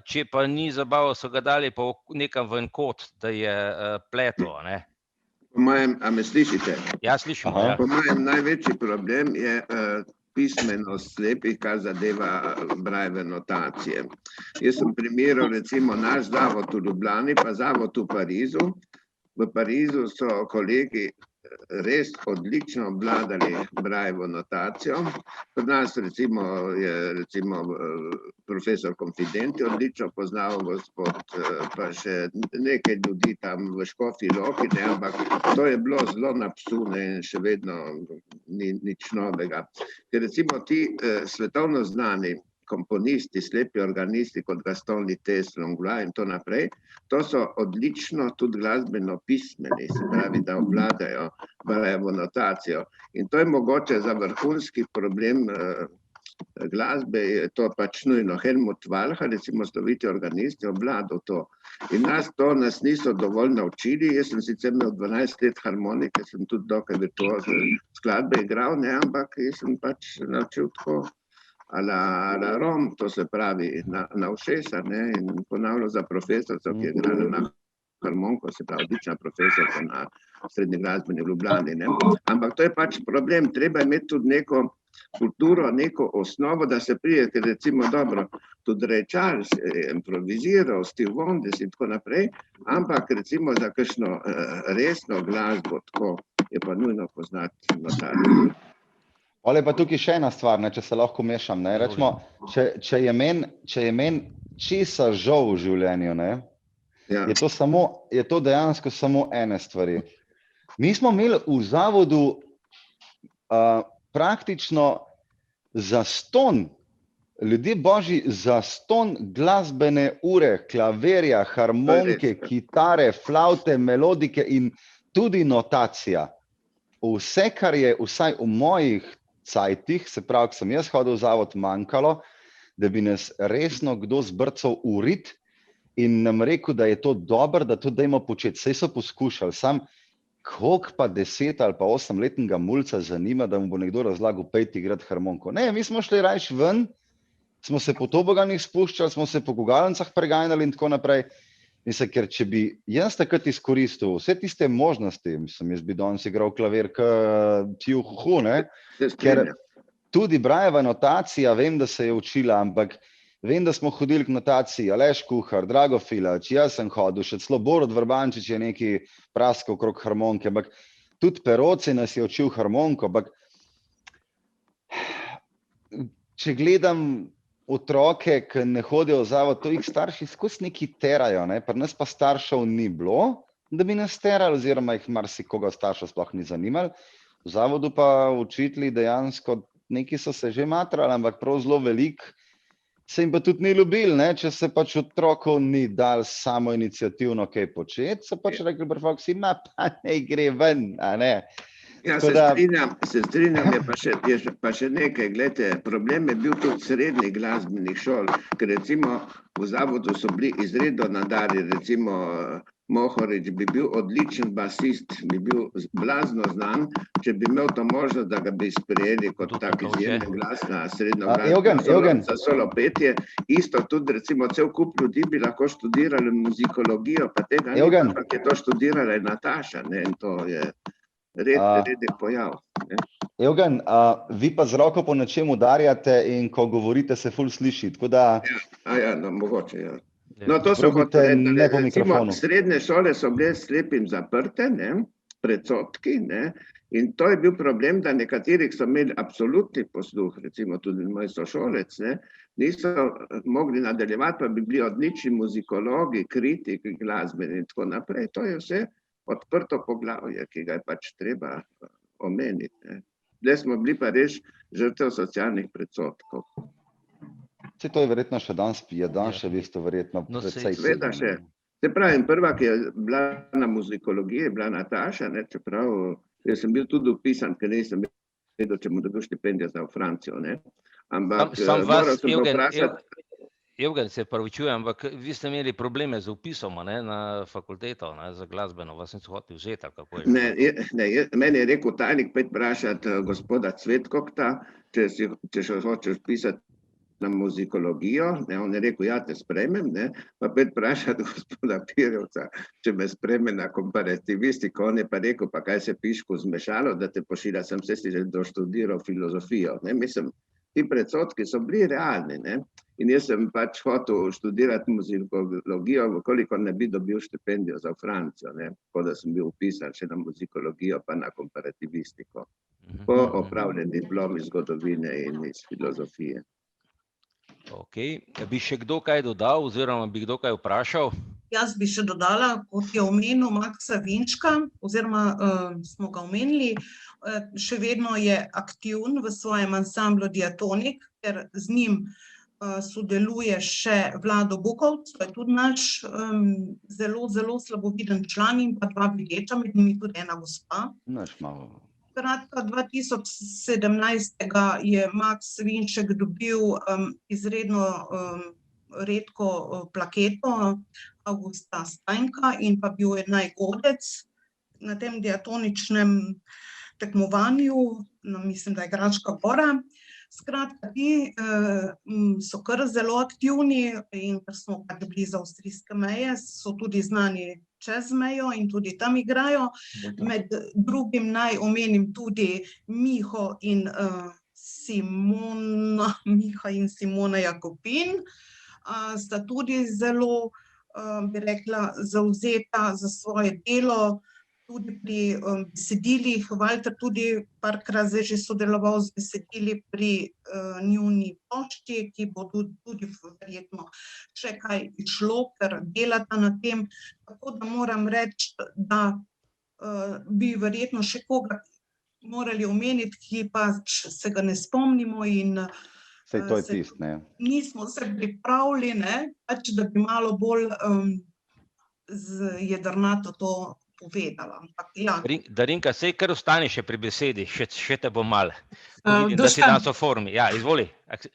če pa ni zabaval, so ga dali pa nekam v en kot, da je pletel, ne? Po mojem, a me slišite? Ja, slišimo, ja. Po mojem največji problem je pismenost slepih, kar zadeva brajeve notacije. Jaz sem primeral recimo naš zavod v Ljubljani, pa zavod v Parizu. V Parizu so kolegi res odlično obvladali brajevo notacijo. Pri nas je profesor Confidenti odlično poznal, gospod, pa še nekaj ljudi tam v Škofji Loki, ampak to je bilo zelo na psu, in še vedno ni nič novega. Ker recimo ti svetovno znani komponisti, slepi organisti kot Gaston Lites, Langlois in to naprej, to so odlično tudi glasbeno pismeni, se pravi, da obvladajo brajevo notacijo. In to je mogoče za vrhunski problem glasbe, je to pač nujno. Helmut Walcha, recimo sloviti organist, je obvladal to. In nas niso dovolj naučili. Jaz sem sicer imel 12 let harmonike, sem tudi dokaj virtuozno skladbe igral, ampak jaz sem pač naučil tako ala rom, to se pravi na ušesa, in ponavljal za profesorico, ki je igrala na harmoniko, se pravi odlična profesorica na srednji glasbeni v Ljubljani. Ampak to je pač problem, treba imeti tudi neko kulturo, neko osnovo, da se prije, ker recimo dobro, tudi Ray Charles je improviziral, Steve Wonder in tako naprej, ampak recimo za kakšno resno glasbo, tako je pa nujno poznati notacijo. Ali pa tukaj še ena stvar, če se lahko mešam. Rečemo, če je meni česa žal v življenju, je to dejansko samo ene stvari. Mi smo imeli v zavodu praktično zastonj, ljudje božji, zastonj glasbene ure, klavirja, harmonike, kitare, flavte, melodike in tudi notacija. Vse, kar je vsaj v mojih cajtih, se pravi, ko sem jaz hodil v zavod, manjkalo, da bi nas resno kdo zbrcal v rit in nam rekel, da je to dobro, da to dajmo početi. Saj so poskušali, sam koliko pa 10 ali pa 8-letnega mulca zanima, da mu bo nekdo razlagal, pejti igrati harmoniko. Ne, mi smo šli rajš ven, smo se po toboganih spuščali, smo se po gugalnicah preganjali in tako naprej. Mislim, ker če bi jaz takrat izkoristil vse tiste možnosti, jaz bi danes igral klavir tjuhu, ne? Ker tudi Brajeva notacija, vem, da se je učila, ampak vem, da smo hodili k notaciji, Aleš Kuhar, Drago Filač, jaz sem hodil, še celo Borut Vrbančič je nekaj praskal okrog harmonike, ampak tudi Peroci nas je učil harmoniko, ampak če gledam otroke, ki ne hodijo v zavod, to jih starši skozi neki terajo, ne? Pri nas pa staršev ni bilo, da bi nas terali, oziroma jih marsikoga staršev sploh ni zanimalo. V zavodu pa učitelji dejansko, neki so se že matrali, ampak prav zelo veliko se jim pa tudi ni ljubilo, ne? Če se pač otrokov ni dal samo iniciativno kaj početi, so pač rekli, brfok si ima, pa ne gre ven, a ne? Ja, se strinjam, je pa še nekaj, gledajte, problem je bil tudi srednjih glasbenih šol, ker recimo v zavodu so bili izredno nadarjeni, recimo Mohorič bi bil odličen basist, bi bil blazno znan, če bi imel to možnost, da ga bi sprejeli kot tak izjemen glas na srednjo glasbeno za solo petje. Isto tudi recimo cel kup ljudi bi lahko študirali muzikologijo, pa tega ni, ampak je to študirala Nataša, ne, in to je redek pojav. Evgen, vi pa z roko po nečem udarjate in ko govorite se ful sliši, tako da... Ja, no, mogoče, ja. No, to so recimo srednje šole so bile slepim zaprte, ne, predsodki, ne, in to je bil problem, da nekaterih so imeli absolutni posluh, recimo tudi moj sošolec, ne, niso mogli nadaljevati, pa bi bili odlični muzikologi, kritiki glasbeni in tako naprej. To je vse odprto poglavje, ki ga je pač treba omeniti, ne. Zdaj smo bili pa res žrtev socialnih predsodkov. Vse to je verjetno še danes, je danes še v verjetno precej. Sveda še. Se pravim, prva, ki je bila na muzikologiji, je bila Nataša, ne, čeprav jaz sem bil tudi upisan, ker nisem vedel, če mu dobil štipendijo za v Francijo, ne. Ampak moral sem poprašati. Evgen, se pravičujem, ampak vi ste imeli probleme z upisom, ne, na fakulteto, ne, za glasbeno, vas niso hoteli vzeti, ali kako je? Ne, meni je rekel tajnik, pojdi vprašati gospoda Cvetkokta, če še hočeš pisati na muzikologijo, ne, on je rekel, ja, te sprejmem, ne, pa pojdi vprašati gospoda Pirjevca, če me sprejme na komparativistiko, on je pa rekel, pa kaj se piško zmešalo, da te pošilja, sem se si že doštudiral filozofijo, ne, mislim, ti predsodki so bili realni, ne, in jaz sem pač hotel študirati muzikologijo, koliko ne bi dobil štipendijo za Francijo, ne, tako da sem bil upisan še na muzikologijo, pa na komparativistiko, po opravljeni diplomi zgodovine in iz filozofije. Ok, bi še kdo kaj dodal, oziroma bi kdo kaj vprašal? Jaz bi še dodala, kot je omenil Maksa Vinčka, oziroma smo ga omenili, še vedno je aktiven v svojem ansamblu Diatonik, ker z njim sodeluje še Vlado Bukovc, to je tudi naš zelo, zelo slaboviden član in pa dva bileča, med njimi tudi ena gospa. Naš malo. Kratka, 2017. je Maks Vinček dobil izredno redko plaketo Avgusta Stajnka in pa bil je najgodec na tem diatoničnem tekmovanju, mislim, da je Graška Gora. Skratka, ti so kar zelo aktivni in ker smo pač blizu avstrijske meje, so tudi znani čez mejo in tudi tam igrajo. Med drugim naj omenim tudi Miho in Simona Jakopin, sta tudi zelo, bi rekla, zavzeta za svoje delo, tudi pri besedilih. Walter tudi parkrat zdaj že sodeloval z besedili pri njuni plošči, ki bo tudi verjetno še kaj išlo, ker delata na tem. Tako da moram reči, da bi verjetno še koga morali omeniti, ki pač se ga ne spomnimo in Saj to je tisto, ne. Nismo se pripravili, ne, pač da bi malo bolj jedrnato to povedala. Darinka, sej kar ostani še pri besedi, še te bom malo. Vidim, da si danes v formi. Ja, izvoli.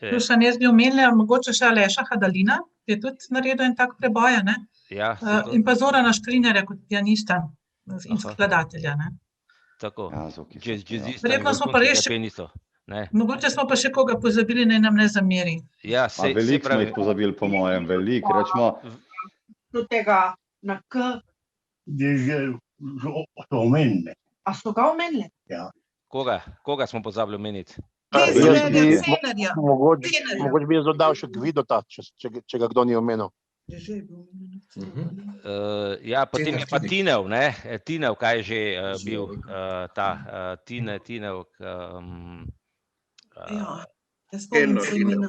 Dušan, jaz bi omenila mogoče še Aleša Hadalina, ki je tudi naredil en tak preboj, ne? Ja. In pa Zorana Škrinjarja kot pianista in skladatelja, ne? Tako. Verjetno smo pa res mogoče smo pa še koga pozabili, naj nam ne zameri. Ja, veliko smo jih pozabili, po mojem, veliko. Rečemo, do tega na K. So omenili. A so ga omenili? Ja. Koga smo pozabili omeniti? Mogoče bi jaz dodal še Gvidota, če ga kdo ni omenil. Ja, potem je pa Tinev, ne? Tinev, kaj je že bil ta Tinev. Ja, jaz spomnim se imena.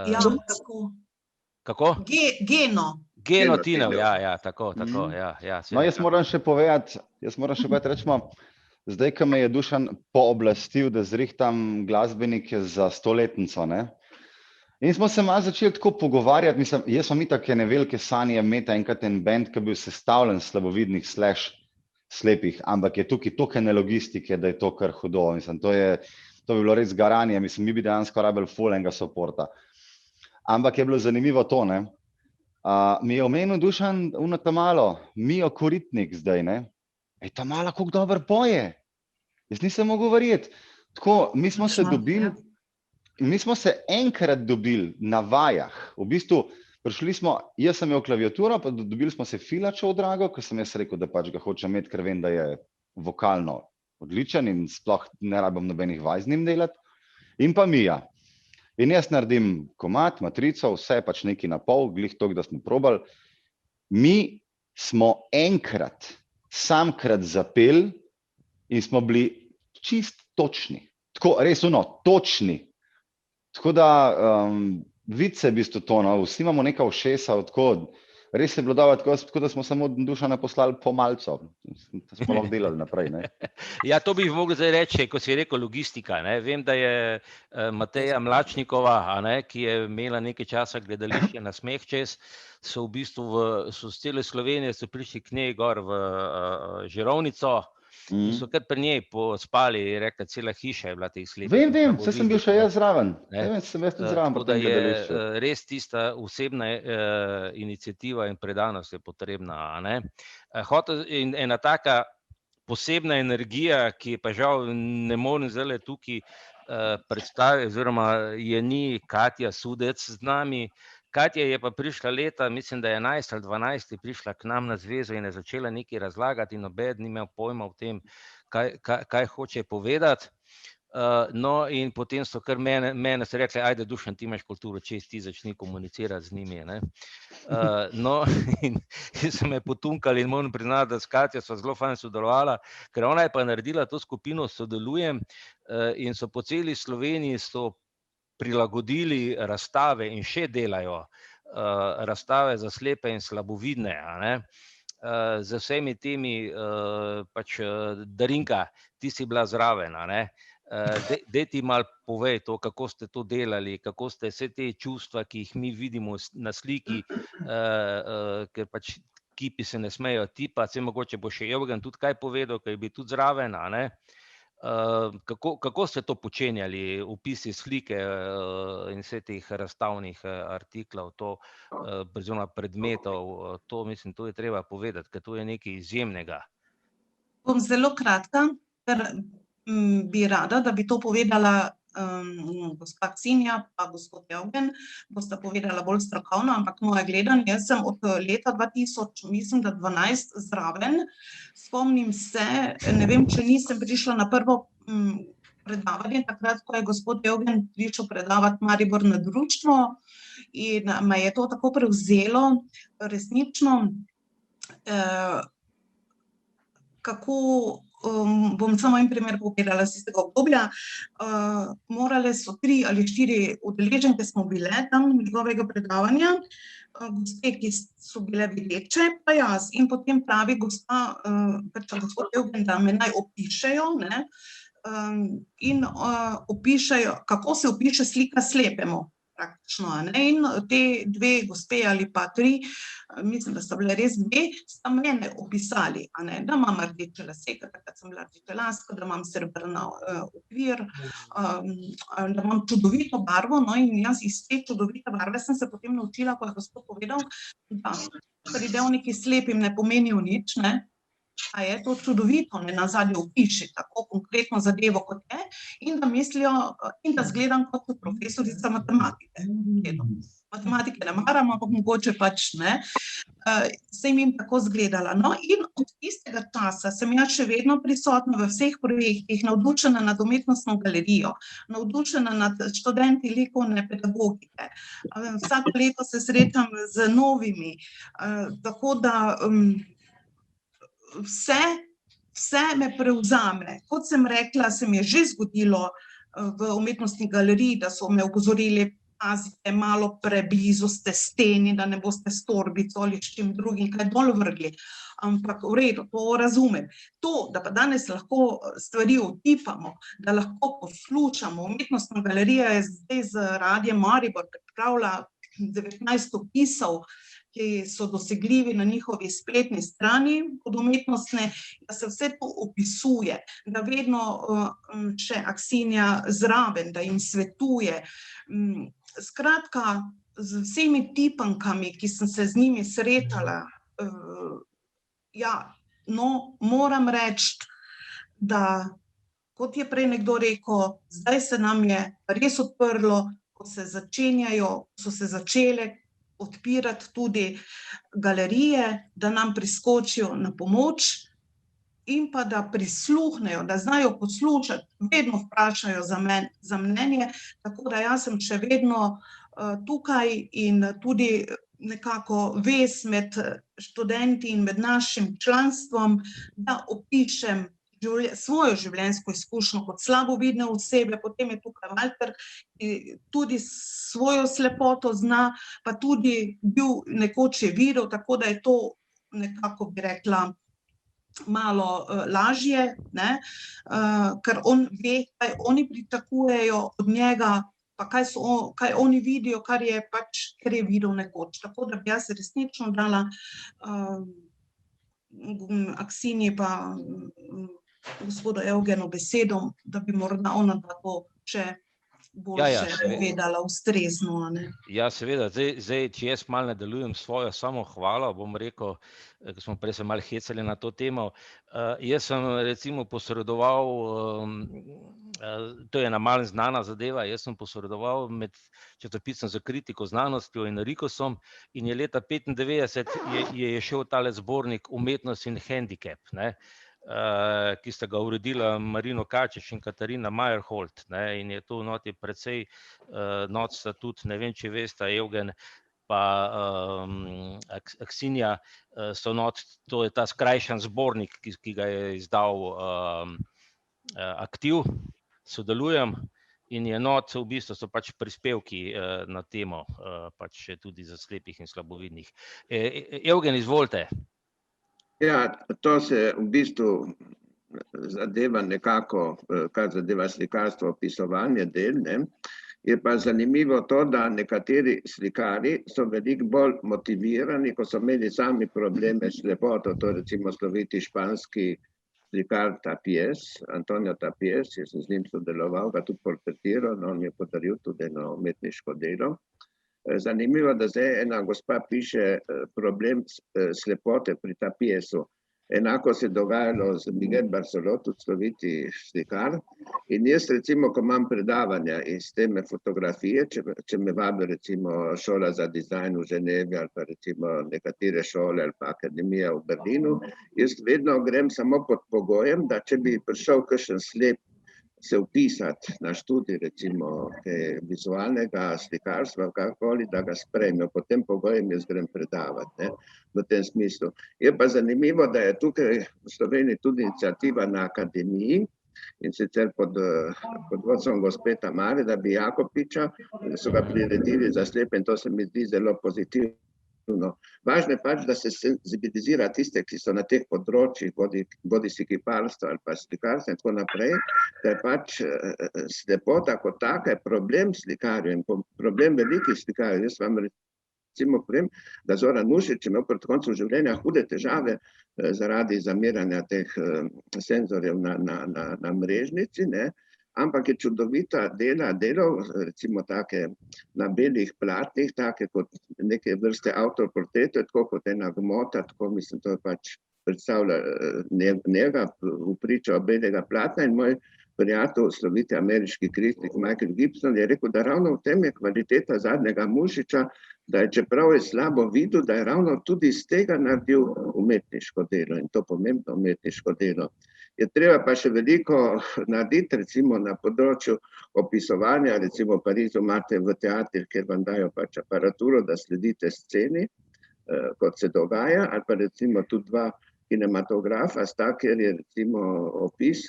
Ja, tako. Kako? Geno. Geno Tinev, ja, tako, ja. No, jaz moram še povedati, rečemo, zdaj, ko me je Dušan pooblastil, da zrihtam glasbenike za 100-letnico, ne? In smo se malo začeli tako pogovarjati, mislim, jaz sem itak ene velike sanje imeti enkrat en band, ki je bil sestavljen slabovidnih / slepih, ampak je tukaj toliko ene logistike, da je to kar hudo, mislim, to bi bilo res garanje, mislim, mi bi dejansko rabili ful enega soporta. Ampak je bilo zanimivo to, ne? Mi je omenil Dušan Tamalo, Mijo Koritnik zdaj, ne? Tamala, koliko dobro poje. Jaz nisem mogel verjeti. Tako, mi smo se enkrat dobili na vajah. V bistvu, prišli smo, jaz sem imel klaviaturo, pa dobili smo se Filačev drago, ko sem jaz rekel, da pač ga hočem imeti, ker vem, da je vokalno odličen in sploh ne rabim nobenih vaj z njim delati. In pa Mija. In jaz naredim komad, matrico, vse pač neki na pol, glih toliko, da smo probali. Mi smo enkrat samkrat zapeli in smo bili čist točni. Tako, res točni. Tako da, vice v bistvu to, no, vsi imamo neka ušesa, tako, res je bilo dobro, tako da smo samo Dušana poslali po malco. Smo lahko delali naprej, ne. Ja, to bi mogel zdaj reči, ko si rekel logistika, ne. Vem, da je Mateja Mlačnikova, ki je imela nekaj časa gledališče na Smeh čez, so v bistvu so z cele Slovenije so prišli k njej gor v Žirovnico in so kar pri njej pospali, je rekla, cela hiša je bila teh slepih. Vem, saj sem bil še jaz zraven. Tako da je res tista osebna iniciativa in predanost je potrebna, ne. In ena taka posebna energija, ki pa žal ne morem zdajle tukaj predstaviti, oziroma je ni Katja Sudec z nami. Katja je pa prišla leta, mislim, da 11 ali 12 je prišla k nam na zvezo in je začela nekaj razlagati in nobeden ni imel pojma o tem, kaj hoče povedati. No, in potem so kar mene so rekli, ajde Dušan, ti imaš kulturo, čez ti začni komunicirati z njimi, ne. No, in so me potunkali in moram priznati, da s Katjo sva zelo fajn sodelovala, ker ona je pa naredila to skupino Sodelujem in so po celi Sloveniji so prilagodili razstave in še delajo razstave za slepe in slabovidne, z vsemi temi, pač Darinka, ti si bila zraven, daj ti malo povej to, kako ste to delali, kako ste vse te čustva, ki jih mi vidimo na sliki, ker pač kipi se ne smejo tipati, saj mogoče bo še Evgen tudi kaj povedal, ker je bil tudi zraven, Kako ste to počenjali, opisi slike in vse teh razstavnih artiklov, oziroma predmetov, to mislim, to je treba povedati, ker to je nekaj izjemnega. Bom zelo kratka, ker bi rada, da bi to povedala gospa Ksenija pa gospod Evgen, bosta povedala bolj strokovno, ampak moje gledanje, jaz sem od leta 2000, mislim, da 12 zraven, spomnim se, ne vem, če nisem prišla na prvo predavanje, takrat, ko je gospod Evgen prišel predavati Maribor na društvo in me je to tako prevzelo, resnično, kako bom samo en primer povedala z istega obdobja. Morale so 3 ali 4 udeleženke smo bile tam njegovega predavanja, gospe, ki so bile videče, pa jaz. In potem pravi gospod Evgen, da me naj opišejo, ne, in opišejo, kako se opiše slika slepemu. Praktično, ne, in te 2 gospe ali pa 3, mislim, da sta bile res 2, sta mene opisali, ne, da imam rdeče lase, takrat sem bila rdečelaska, da imam srebrna okvir, da imam čudovito barvo, no, in jaz iz te čudovite barve sem se potem naučila, ko je gospod povedal, da pridevniki slepim ne pomenijo nič, ne, a je to čudovito, ne, nazadnje opiši tako konkretno zadevo, kot je, in da mislijo, in da zgledam kot profesorica matematike. matematike ne maram, ampak mogoče pač ne, sem jim tako zgledala. No, in od tistega časa sem jaz še vedno prisotna v vseh projektih, navdušena nad umetnostno galerijo, navdušena nad študenti likovne pedagogike. Vsako leto se srečam z novimi, tako da vse me prevzame. Kot sem rekla, se mi je že zgodilo v umetnostni galeriji, da so me opozorili, pazite, malo preblizu ste steni, da ne boste s torbico ali s čim drugim kaj dol vrgli. Ampak v redu, to razumem. To, da pa danes lahko stvari otipamo, da lahko poslušamo, umetnostna galerija je zdaj z Radiem Maribor pripravila 19 opisov, ki so dosegljivi na njihovi spletni strani od umetnostne, da se vse to opisuje, da vedno še Aksinja zraven, da jim svetuje. Skratka, z vsemi tipankami, ki sem se z njimi srečala, moram reči, da, kot je prej nekdo rekel, zdaj se nam je res odprlo, ko so se začele odpirati tudi galerije, da nam priskočijo na pomoč in pa da prisluhnejo, da znajo poslušati, vedno vprašajo za mnenje, tako da jaz sem še vedno tukaj in tudi nekako vez med študenti in med našim članstvom, da opišem svojo življenjsko izkušnjo kot slabovidne osebe, potem je tukaj Walter, ki tudi svojo slepoto zna, pa tudi bil nekoč je videl, tako da je to nekako, bi rekla, malo lažje, ker on ve, kaj oni pričakujejo od njega, pa kaj oni vidijo, kar je videl nekoč. Tako da bi jaz resnično dala Aksinji pa gospodu Evgenu besedo, da bi morda ona to še boljše povedala ustrezno. Ja, seveda, zdaj, če jaz malo nadaljujem svojo samohvalo, bom rekel, ko smo prej se malo hecali na to temo, jaz sem recimo posredoval, to je ena malo znana zadeva, jaz sem posredoval med časopisom za kritiko, znanostjo in Rikosom in je leta 1995 je šel tale zbornik Umetnost in hendikep, ki sta ga uredila Marino Kačič in Katarina Meyerhold, in je to noti precej not statut, ne vem, če veste, Evgen pa Aksinja so not, to je ta skrajšan zbornik, ki ga je izdal Aktiv, sodelujem in je not, v bistvu so pač prispevki na temo, pač tudi za slepih in slabovidnih. Evgen, izvolite. Ja, to se v bistvu zadeva nekako, kar zadeva slikarstvo, opisovanje del, je pa zanimivo to, da nekateri slikari so veliko bolj motivirani, ko so imeli sami probleme s slepoto, to recimo sloviti španski slikar Tapies, Antonio Tapies, jaz sem z njim sodeloval, ga tudi portretiral, on mi je podaril tudi eno umetniško delo. Zanimivo, da zdaj ena gospa piše problem slepote pri Tapiesu. Enako se je dogajalo z Miguel Barceló, tudi sloviti slikar. In jaz recimo, ko imam predavanja iz teme fotografije, če me vabi recimo šola za dizajn v Ženevi ali pa recimo nekatere šole ali pa akademija v Berlinu, jaz vedno grem samo pod pogojem, da če bi prišel kakšen slep se upisati na študij recimo vizualnega slikarstva, kakoli, da ga sprejme. Po tem pogojem jaz grem predavati, v tem smislu. Je pa zanimivo, da je tukaj v Sloveniji tudi iniciativa na akademiji, in sicer pod vodstvom gospe Tamare, da bi Jakopiča, so ga priredili za slepe in to se mi zdi zelo pozitivno. Važno je pač, da se senzibilizira tiste, ki so na teh področjih, bodisi kiparstva ali pa slikarstva in tako naprej, da je pač slepota kot taka je problem slikarjev in problem velikih slikarjev. Jaz vam recimo povem, da Zoran Mušič imel pred koncem življenja hude težave zaradi zamiranja teh senzorjev na mrežnici, ampak je čudovita delal, recimo take na belih platnih, take kot neke vrste avtoportrete, tako kot ena gmota, tako mislim, to je pač predstavlja njega v pričo belega platna in moj prijatelj, sloviti ameriški kritik Michael Gibson, je rekel, da ravno v tem je kvaliteta Zadnjega Mušiča, da je, čeprav je slabo videl, da je ravno tudi iz tega naredil umetniško delo in to pomembno umetniško delo. Je treba pa še veliko narediti, recimo na področju opisovanja, recimo v Parizu imate v teatrih, kjer vam dajo pač aparaturo, da sledite sceni, kot se dogaja, ali pa recimo tudi 2 kinematografa sta, kjer je recimo opis,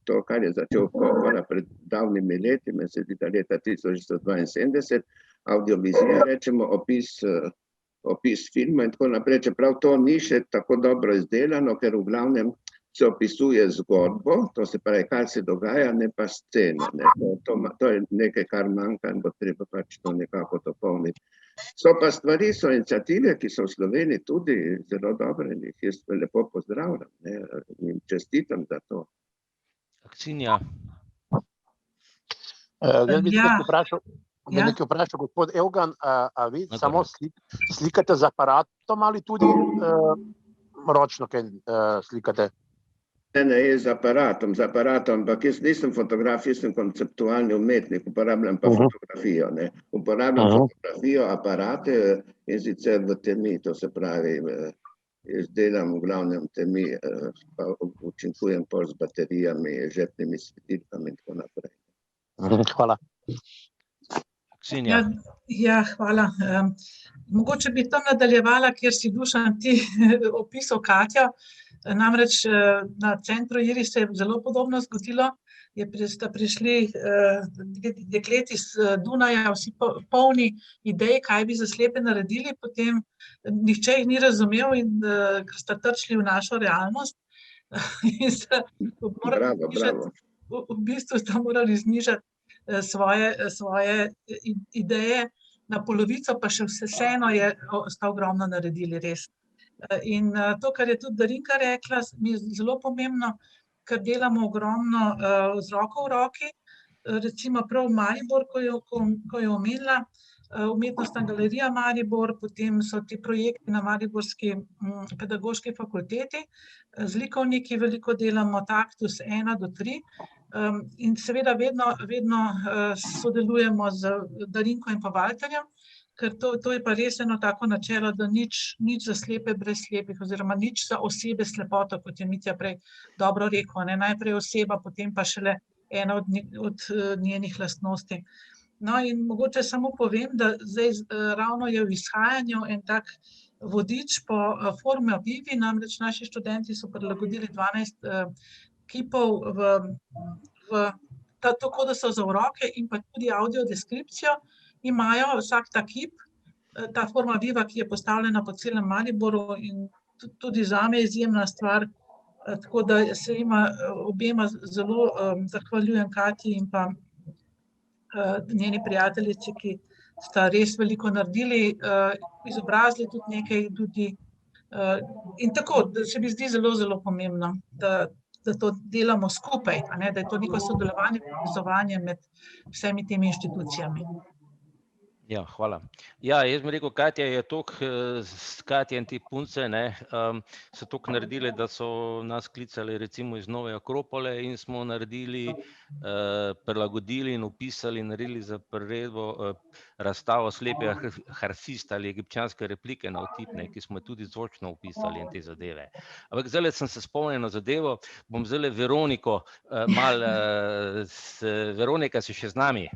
to, kar je začel Coppola pred davnimi leti, me se zdi, da leta 1972, audiovizija, rečemo, opis filma in tako naprej, čeprav to ni še tako dobro izdelano, ker v glavnem se opisuje zgodbo, to se pravi, kaj se dogaja, ne pa scena. Ne. To je nekaj, kar manjka in bo treba pač to nekako dopolniti. So pa stvari, so iniciative, ki so v Sloveniji tudi zelo dobre in jih jaz lepo pozdravljam, ne, in čestitam za to. Aksinja. Jaz bi nekaj vprašal, gospod Evgan, a vi samo slikate z aparatom ali tudi ročno kaj slikate? Ne, z aparatom, ampak jaz nisem fotograf, jaz sem konceptualni umetnik, uporabljam pa fotografijo. Ne. Uporabljam fotografijo, aparate in sicer v temi, to se pravi, jaz delam v glavnem temi, pa učinkujem pol z baterijami, žepnimi svetilkami in tako naprej. Hvala. Ja, hvala. Mogoče bi tam nadaljevala, kjer si Dušan ti opisal Katjo. Namreč na centru Iris se je zelo podobno zgodilo, sta prišli dekleti iz Dunaja, vsi polni idej, kaj bi za slepe naredili, potem nihče jih ni razumel in ker sta trčili v našo realnost. V bistvu sta morali znižati svoje ideje na polovico, pa še vseeno sta ogromno naredili res. In to, kar je tudi Darinka rekla, mi je zelo pomembno, ker delamo ogromno z roko v roki, recimo prav Maribor, ko je omenila, Umetnostna galerija Maribor, potem so ti projekti na Mariborski pedagoški fakulteti, z likovniki veliko delamo Taktus 1-3 in seveda vedno sodelujemo z Darinko in pa Valterjem, ker to je pa res eno tako načelo, da nič za slepe brez slepih oziroma nič za osebe s slepoto, kot je Mitja prej dobro rekel, ne, najprej oseba, potem pa šele ena od njenih lastnosti. No in mogoče samo povem, da zdaj ravno je v izhajanju en tak vodič po formi Vivi, namreč naši študenti so prilagodili 12 kipov tako, da so za v roke in pa tudi audiodeskripcijo imajo vsak ta kip, ta forma Viva, ki je postavljena po celem Mariboru in tudi zame izjemna stvar, tako da se obema zelo zahvaljujem Katji in pa njeni prijateljici, ki sta res veliko naredili, izobrazili tudi nekaj ljudi. In tako, se mi zdi zelo, zelo pomembno, da to delamo skupaj, da je to neko sodelovanje, povezovanje med vsemi temi inštitucijami. Ja, hvala. Ja, jaz bi rekel, Katja je Katja in te punce so toliko naredili, da so nas klicali recimo iz Nove Akropole in smo naredili, prilagodili in opisali, naredili za priredbo razstavo Slepi harfist ali egipčanske replike na otipne, ki smo tudi zvočno opisali in te zadeve. Ampak zdaj sem se spomnil na zadevo, bom zdaj Veroniko Veronika, si še z nami?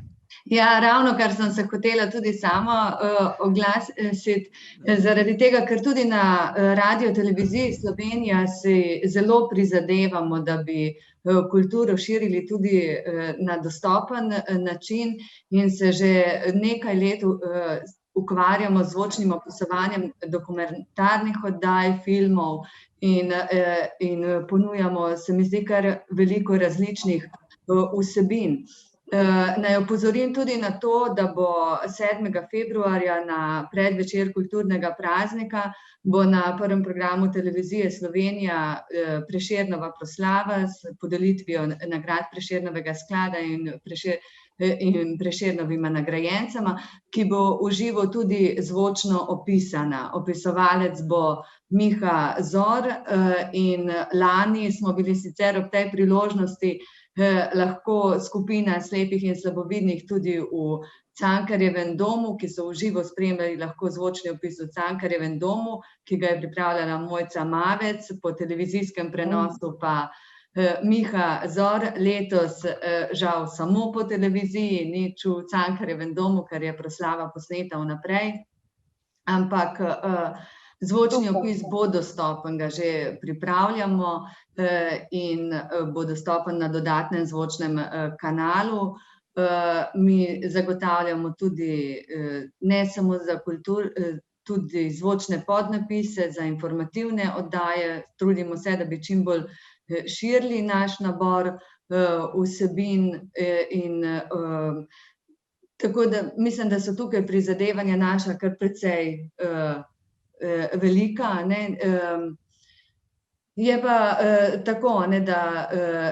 Ja, ravno kar sem se hotela tudi sama oglasiti, zaradi tega, ker tudi na Radioteleviziji Slovenija si zelo prizadevamo, da bi kulturo širili tudi na dostopen način in se že nekaj let ukvarjamo z zvočnim opisovanjem dokumentarnih oddaj, filmov in ponujamo, se mi zdi, kar veliko različnih vsebin. Naj opozorim tudi na to, da bo 7. februarja na predvečer kulturnega praznika bo na prvem programu Televizije Slovenija Prešernova proslava s podelitvijo nagrad Prešernovega sklada in Prešernovima nagrajencema, ki bo v živo tudi zvočno opisana. Opisovalec bo Miha Zor in lani smo bili sicer ob tej priložnosti lahko skupina slepih in slabovidnih tudi v Cankarjevem domu, ki so v živo spremljali lahko zvočni opis v Cankarjevem domu, ki ga je pripravljala Mojca Mavec, po televizijskem prenosu pa Miha Zor, letos žal samo po televiziji, nič v Cankarjevem domu, ker je proslava posneta vnaprej, ampak zvočni opis bo dostopen, ga že pripravljamo in bo dostopen na dodatnem zvočnem kanalu. Mi zagotavljamo tudi ne samo za tudi zvočne podnapise za informativne oddaje, trudimo se, da bi čim bolj širili naš nabor vsebin in tako da mislim, da so tukaj prizadevanja naša kar precej velika. Je pa tako, da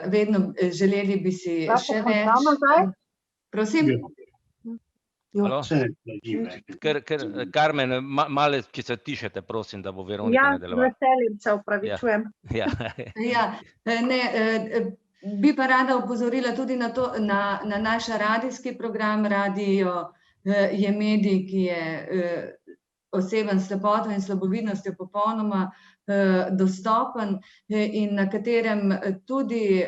vedno želeli bi si še več. Prosim? Karmen, malo, če se tišete, prosim, da bo Veronika nadaljevala. Ja, veselim se, opravičujem. Bi pa rada opozorila tudi na naš radijski program. Radio je medij, ki je osebam s slepoto in slabovidnostjo popolnoma dostopen in na katerem tudi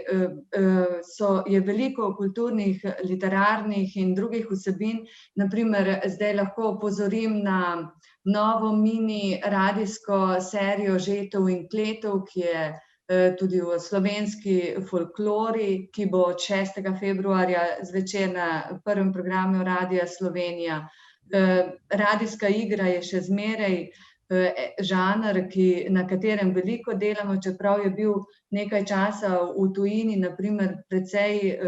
je veliko kulturnih, literarnih in drugih vsebin. Naprimer, zdaj lahko opozorim na novo mini radijsko serijo Žetov in kletov, ki je tudi v slovenski folklori, ki bo od 6. februarja zvečer na prvem programu Radia Slovenija. Radijska igra je še zmeraj žanr, na katerem veliko delamo, čeprav je bil nekaj časa v tujini, naprimer precej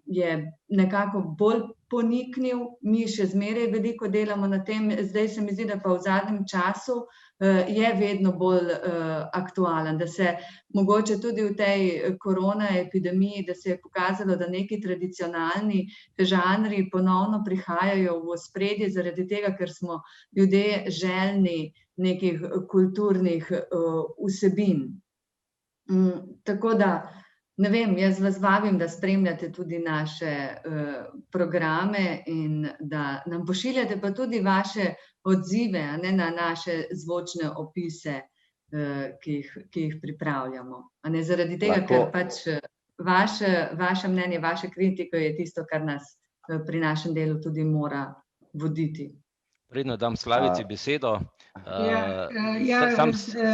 je nekako bolj poniknil, mi še zmeraj veliko delamo na tem, zdaj se mi zdi, da pa v zadnjem času je vedno bolj aktualen, da se mogoče tudi v tej korona epidemiji, da se je pokazalo, da neki tradicionalni žanri ponovno prihajajo v ospredje zaradi tega, ker smo ljudje željni nekih kulturnih vsebin. Tako da, ne vem, jaz vas vabim, da spremljate tudi naše programe in da nam pošiljate pa tudi vaše odzive na naše zvočne opise, ki jih pripravljamo. Zaradi tega, ker pač vaše mnenje, vaše kritiko je tisto, kar nas pri našem delu tudi mora voditi. Predno dam Slavici besedo.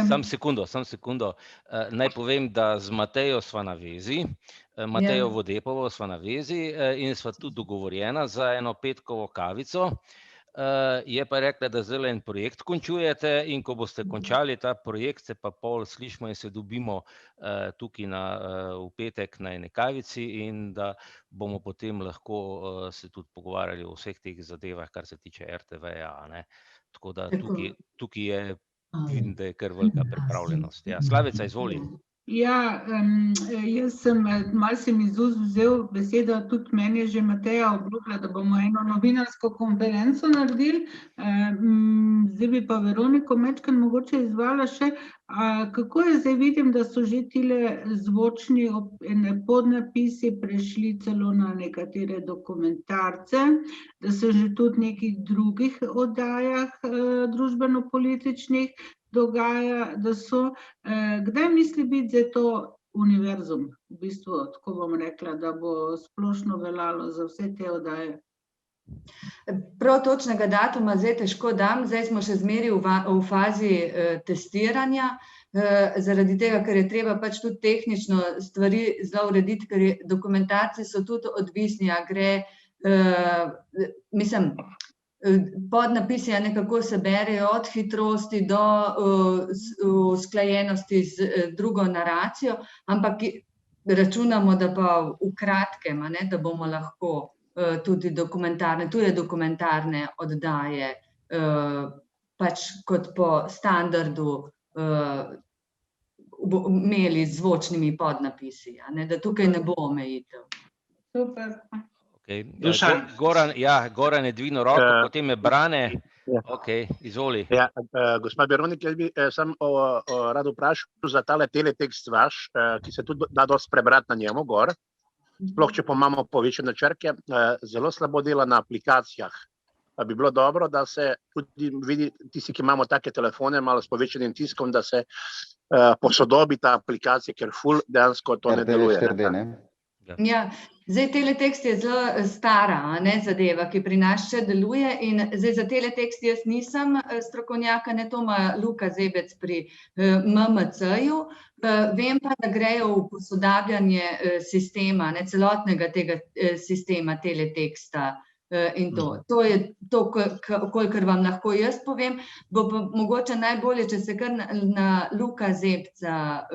Sam sekundo. Naj povem, da z Matejo sva na vezi, Matejo Vodepovo sva na vezi in sva tudi dogovorjena za eno petkovo kavico. Je pa rekla, da zdaj en projekt končujete in ko boste končali ta projekt, se pa pol slišimo in se dobimo tukaj v petek na ene kavici in da bomo potem lahko se tudi pogovarjali o vseh teh zadevah, kar se tiče RTV-ja. Tako da tukaj je, vidim, da je kar velika pripravljenost. Slavica, izvoli. Ja, jaz sem, malo si mi vzel besedo, tudi meni je že Mateja obljubila, da bomo eno novinarsko konferenco naredili. Zdaj bi pa Veroniko Mečkan mogoče izvala še, kako je zdaj, vidim, da so že tile zvočni podnapisi prešli celo na nekatere dokumentarce, da so že tudi v nekih drugih oddajah družbeno-političnih dogaja, da so. Kdaj misli biti zdaj to univerzum, v bistvu, tako bom rekla, da bo splošno veljalo za vse te oddaje? Prav točnega datuma zdaj težko dam, zdaj smo še zmeraj v fazi testiranja, zaradi tega, ker je treba pač tudi tehnično stvari zelo urediti, ker dokumentarci so tudi odvisni, a gre, mislim, podnapisi nekako se berejo od hitrosti do usklajenosti z drugo naracijo, ampak računamo, da pa v kratkem, da bomo lahko tudi tuje dokumentarne oddaje pač kot po standardu imeli z zvočnimi podnapisi, da tukaj ne bo omejitev. Super. Goran je dvignil roko, potem je Brane, Ok, izvoli. Ja, gospa Veronika, jaz bi sam rad vprašal za tale teletekst vaš, ki se tudi da dosti prebrati na njemu gor, sploh če pa imamo povečane črke, zelo slabo dela na aplikacijah. Pa bi bilo dobro, da se tudi vidi, tisti, ki imamo take telefone, malo s povečanim tiskom, da se posodobi ta aplikacija, ker ful dejansko to ne deluje. Ja, zdaj teletekst je zelo stara zadeva, ki pri nas še deluje in zdaj za teletekst jaz nisem strokovnjaka, ne to ima Luka Zebec pri MMC-ju, vem pa, da grejo v posodabljanje sistema, celotnega tega sistema teleteksta in to. To je to, kolikor vam lahko jaz povem, bo pa mogoče najbolje, če se kar na Luka Zebca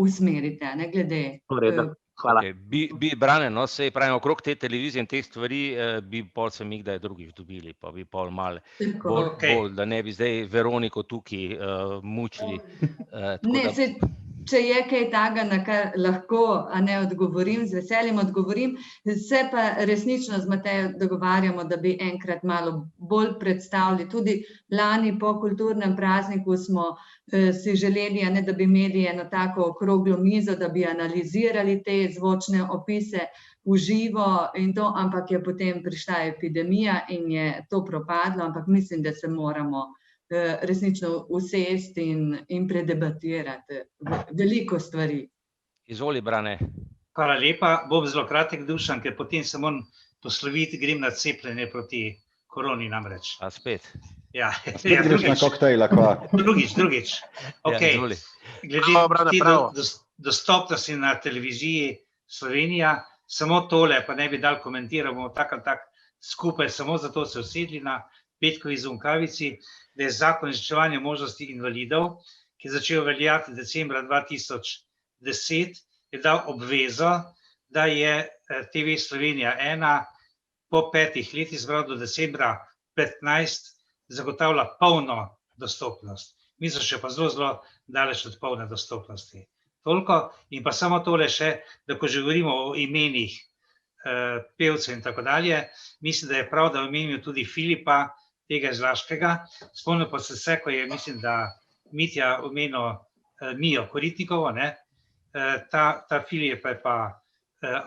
usmerite, ne glede. Hvala. Bi Brane, no, sej pravim, okrog te televizije in teh stvari bi pol se mi kdaj drugič dobili, pa bi pol malo bolj, da ne bi zdaj Veroniko tukaj mučili. Ne, če je kaj takega, na kar lahko odgovorim, z veseljem odgovorim, se pa resnično z Matejo dogovarjamo, da bi enkrat malo bolj predstavili. Tudi lani po kulturnem prazniku smo si želeli, da bi imeli eno tako okroglo mizo, da bi analizirali te zvočne opise v živo in to, ampak je potem prišla epidemija in je to propadlo, ampak mislim, da se moramo resnično usesti in predebatirati veliko stvari. Izvoli, Brane. Hvala lepa, bom zelo kratek, Dušan, ker potem se moram posloviti, grem na cepljenje proti koroni namreč. A spet? Ja, spet greš na koktejla, kva? Drugič. Ok, glede dostopnosti na televiziji Slovenija, samo tole, pa ne bi dal komentirati, bomo tak ali tak skupaj, samo zato se usedli na petkovi Zunkavici, da je zakon o izenačevanju možnosti invalidov, ki je začel veljati decembra 2010, je dal obvezo, da je TV Slovenija 1 po 5 letih, zbrav do decembra 2015, zagotavlja polno dostopnost. Mi so še pa zelo daleč od polne dostopnosti. Toliko in pa samo tole še, da ko že govorimo o imenih pevcev in tako dalje, mislim, da je prav, da omenimo tudi Filipa, tega iz Laškega. Spomnim pa se vse, ko je, mislim, da Mitja omenil Mijo Koritnikovo, ta Filip je pa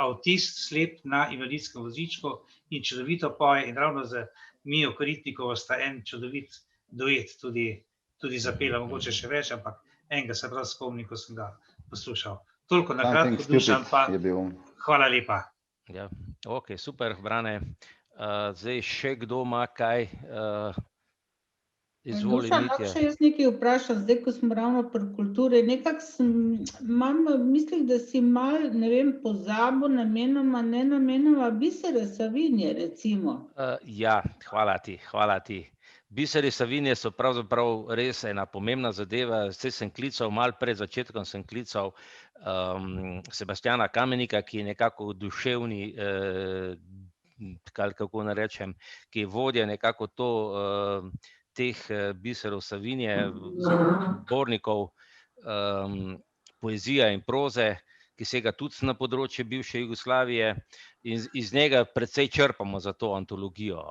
avtist, slep na invalidskem vozičku in čudovito poje in ravno z Mijo Koritnikovo sta en čudovit duet tudi zapela, mogoče še več, ampak enega se prav spomnim, ko sem ga poslušal. Toliko na kratko, Dušan, pa hvala lepa. Ja, ok, super, Brane. Zdaj še kdo ima kaj? Izvoli, Dušan, Mitja. lahko še jaz nekaj vprašam, zdaj, ko smo ravno pri kulturi, nekako mislim, da si malo, ne vem, pozabil namenoma, ne namenoma Bisere Savinje, recimo. Ja, hvala ti. Biseri Savinje so pravzaprav res ena pomembna zadeva. Zdaj sem klical, malo pred začetkom sem klical Sebastiana Kamenika, ki je nekako duševni, kako ne rečem, ki je vodja nekako teh biserov Savinje, zbornikov poezija in proze, ki sega tudi na področje bivše Jugoslavije in iz njega precej črpamo za to antologijo,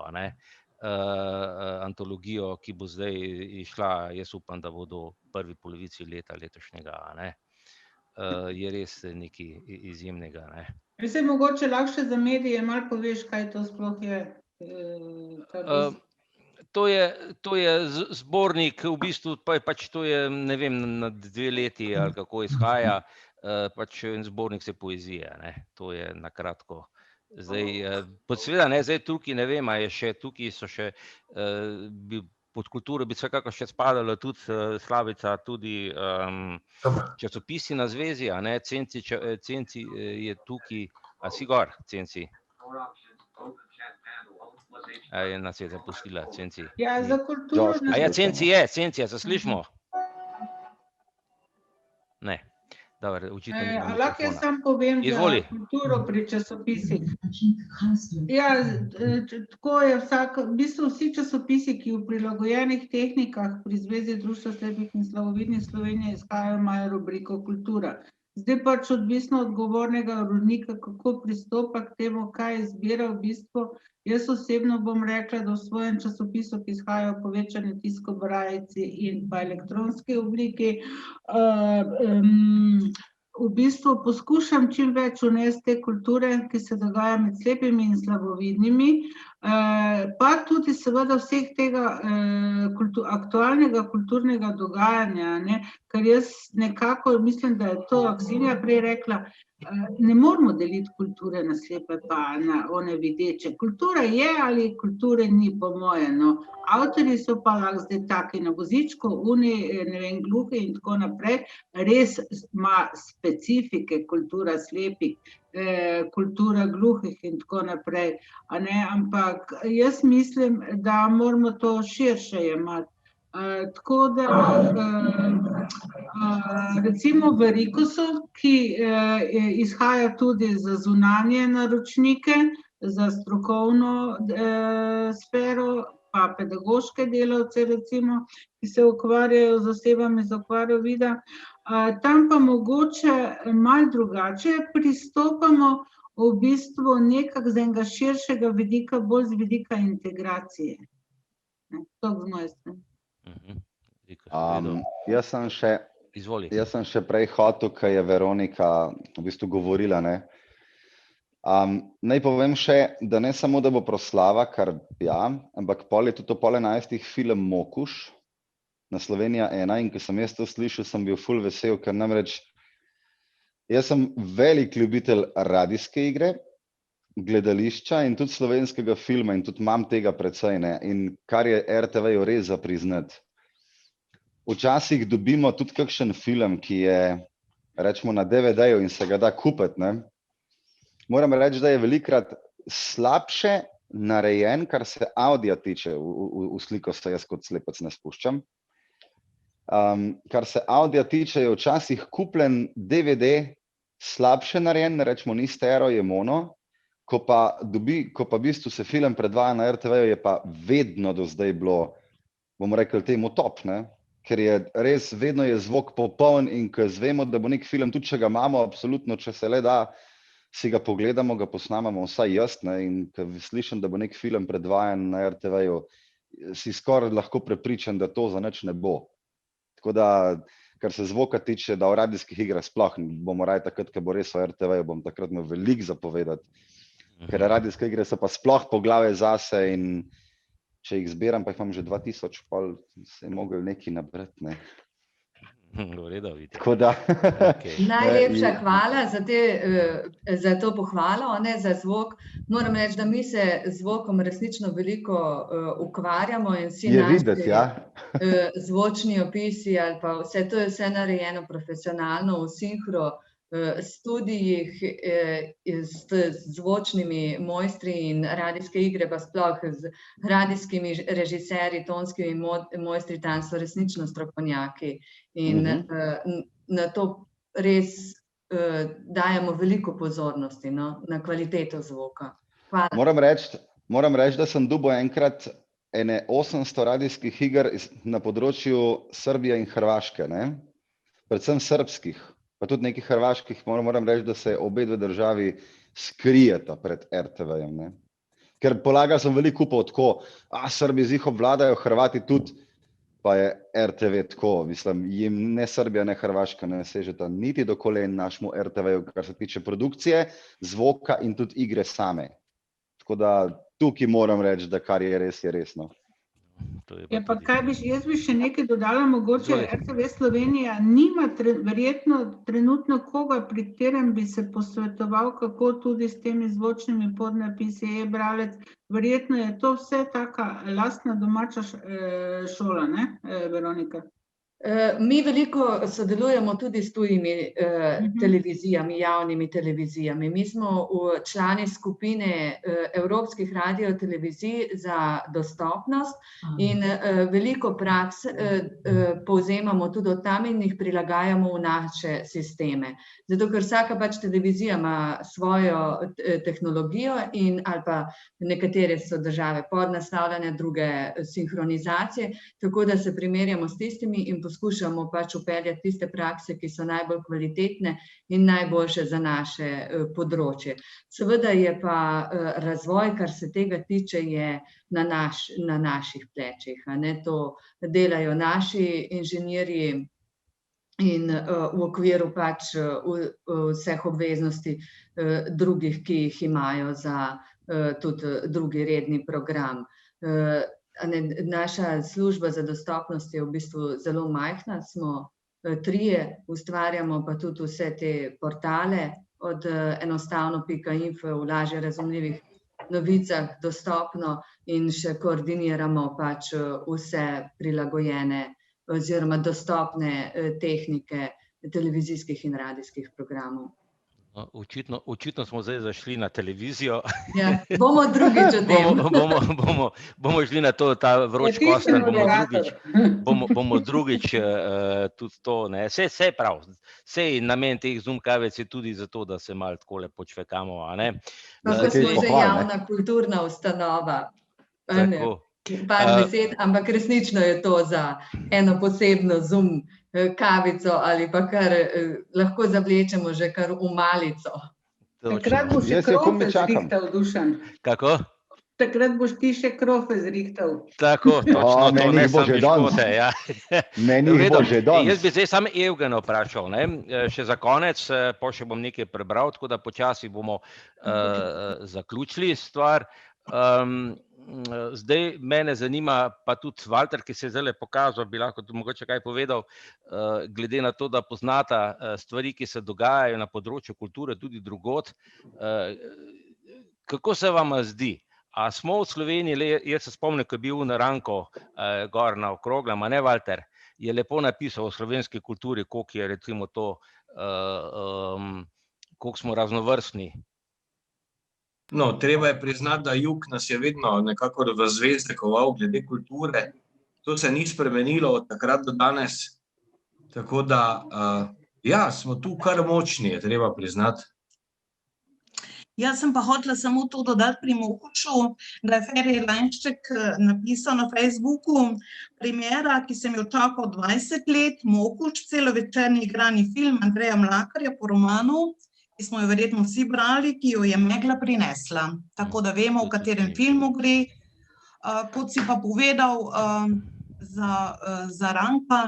antologijo, ki bo zdaj išla, jaz upam, da bo do prvi polovici leta letošnjega, je res nekaj izjemnega. Zdaj, mogoče lahko še za medije malo poveš, kaj to sploh je? To je zbornik, v bistvu pač to je, ne vem, na 2 leti ali kako izhaja, pač en zbornik se poezije, to je na kratko. Zdaj, seveda, zdaj tukaj ne vem, a je še, tukaj so še, pod kulturo bi vsekako še spadala tudi Slavica, tudi časopisi na zvezi, Cenci je tukaj, a si gor, Cenci? Nas je zapustila, Cenci. Ja, za kulturo. Cenci je, se slišimo? Ne. Lahko jaz sam povem za kulturo pri časopisih. Ja, tako je v bistvu vsi časopisi, ki v prilagojenih tehnikah pri Zvezi društva slepih in slabovidnih Slovenije izhajajo, imajo rubriko kultura. Zdaj pač odvisno od govornega urednika, kako pristopa k temu, kaj izbira v bistvu. Jaz osebno bom rekla, da v svojem časopisu, ki izhajajo povečane tiskobrajci in pa elektronski obliki, v bistvu poskušam čim več vnesti te kulture, ki se dogaja med slepimi in slabovidnimi, pa tudi seveda vseh tega aktualnega kulturnega dogajanja, ne, ker jaz nekako mislim, da je to Aksinja prej rekla, ne moramo deliti kulture na slepe pa na one videče. Kultura je ali kulture ni, po moje, no. Avtorji so pa lahko zdaj taki na vozičku, ne vem, gluhi in tako naprej. Res ima specifike kultura slepih, kultura gluhih in tako naprej, a ne, ampak jaz mislim, da moramo to širše jemati. Tako da recimo v Rikosu, ki izhaja tudi za zunanje naročnike, za strokovno sfero, pa pedagoške delavce recimo, ki se ukvarjajo z osebami z okvaro vida, tam pa mogoče malo drugače pristopamo v bistvu nekako z enega širšega vidika, bolj z vidika integracije. To z moje strani. Jaz sem še prej hotel, ko je Veronika v bistvu govorila, ne. Naj povem še, da ne samo, da bo proslava, kar ja, ampak pol je tudi ob 11 film Mokuš na Slovenija 1 in ko sem jaz to slišal, sem bil ful vesel, ker namreč jaz sem velik ljubitelj radijske igre, gledališča in tudi slovenskega filma in tudi imam tega precej, ne, in kar je RTV-ju res za priznati. Včasih dobimo tudi kakšen film, ki je, rečemo, na DVD-ju in se ga da kupiti, ne. Moram reči, da je velikrat slabše narejen, kar se audija tiče, v sliko se jaz kot slepec ne spuščam. Kar se audija tiče, je včasih kupljen DVD slabše narejen, rečemo, ni stereo, je mono, ko pa v bistvu se film predvaja na RTV-ju, je pa vedno do zdaj bilo, bomo rekli temu top, ne? Ker je res, vedno je zvok popoln in ko zvemo, da bo nek film, tudi če ga imamo, absolutno, če se le da, si ga pogledamo, ga posnamemo, vsaj jaz, ne, in ko slišim, da bo nek film predvajan na RTV-ju, si skoraj lahko prepričan, da to za nič ne bo. Tako da, kar se zvoka tiče, da v radijskih igrah sploh bomo raje takrat, ko bo res o RTV-ju, bom takrat imel veliko zapovedati. Ker radijske igre so pa sploh poglavje zase in če jih zbiram, pa jih imam že 2000, pol se je mogel nekaj nabrati, ne. Tako da. Najlepša hvala za to pohvalo, ne, za zvok. Moram reči, da mi se z zvokom resnično veliko ukvarjamo in vsi naši zvočni opisi ali pa vse, to je vse narejeno profesionalno v sinhro studijih z zvočnimi mojstri in radijske igre pa sploh z radijskimi režiserji, tonskimi mojstri, tam so resnično strokovnjaki in na to res dajemo veliko pozornosti, no, na kvaliteto zvoka. Hvala. Moram reči, da sem dobil enkrat ene 800 radijskih iger na področju Srbije in Hrvaške, ne, predvsem srbskih. Pa tudi nekih hrvaških, moram reči, da se obe dve državi skrijeta pred RTV-jem, ne. Ker polagal sem veliko upal tako, Srbi zih obvladajo, Hrvati tudi, pa je RTV tako, mislim, jim ne Srbija, ne Hrvaška ne sežeta niti do kolen našemu RTV-ju, kar se tiče produkcije, zvoka in tudi igre same. Tako da tukaj moram reči, da kar je res, je resno. Ja, pa jaz bi še nekaj dodala, mogoče RTV Slovenija nima verjetno trenutno koga, pri katerem bi se posvetoval, kako tudi s temi zvočnimi podnapisi, e-bralec, verjetno je to vse taka lastna domača šola, ne, Veronika? Mi veliko sodelujemo tudi s tujimi televizijami, javnimi televizijami. Mi smo člani skupine evropskih radiotelevizij za dostopnost in veliko praks povzemamo tudi od tam in jih prilagajamo v naše sisteme. Zato, ker vsaka pač televizija ima svojo tehnologijo in ali pa nekatere so države podnastavljene, druge sinhronizacije, tako da se primerjamo s tistimi in poskušamo pač upeljati tiste prakse, ki so najbolj kvalitetne in najboljše za naše področje. Seveda je pa razvoj, kar se tega tiče, je na naših plečih. To delajo naši inženirji in v okviru pač vseh obveznosti drugih, ki jih imajo za tudi drugi redni program. Naša služba za dostopnost je v bistvu zelo majhna, smo 3, ustvarjamo pa tudi vse te portale od enostavno.info v lažje razumljivih novicah dostopno in še koordiniramo pač vse prilagojene oziroma dostopne tehnike televizijskih in radijskih programov. Očitno smo zdaj zašli na televizijo. Ja, bomo drugič o tem. Bomo šli na to, ta vroč kostanj, bomo drugič tudi to. Sej prav, sej namen teh Zoom kavec je tudi zato, da se malo takole počvekamo. Kako smo že javna kulturna ustanova. Par besed, ampak resnično je to za eno posebno Zoom kavico ali pa kar lahko zavlečemo že kar v malico. Takrat boš še krofe zrihtal, Dušan. Kako? Takrat boš ti še krofe zrihtal. Tako, točno, to ne sam biškote. Meni jih bo že danes. Jaz bi zdaj samo Evgena vprašal, še za konec, pa še bom nekaj prebral, tako da počasi bomo zaključili stvar. Zdaj mene zanima, pa tudi Walter, ki se je zdaj pokazal, bi lahko mogoče kaj povedal, glede na to, da poznata stvari, ki se dogajajo na področju kulture tudi drugod. Kako se vam zdi? A smo v Sloveniji, jaz se spomnim, ko je bil Ranko gor na okroglem, a ne Walter, je lepo napisal o slovenski kulturi, koliko je recimo to, koliko smo raznovrstni. No, treba je priznati, da jug nas je vedno nekako v zvezdekoval glede kulture. To se ni spremenilo od takrat do danes. Tako da, ja, smo tu kar močni, je treba priznati. Jaz sem pa hotela samo to dodati pri Mokuču, da je Ferij Lanšček napisal na Facebooku primera, ki sem jo čakal 20 let, Mokuč, celovečerni igrani film Andreja Mlakarja po romanu, ki smo jo verjetno vsi brali, ki jo je megla prinesla. Tako da vemo, v katerem filmu gre. Kot si pa povedal za Ranka,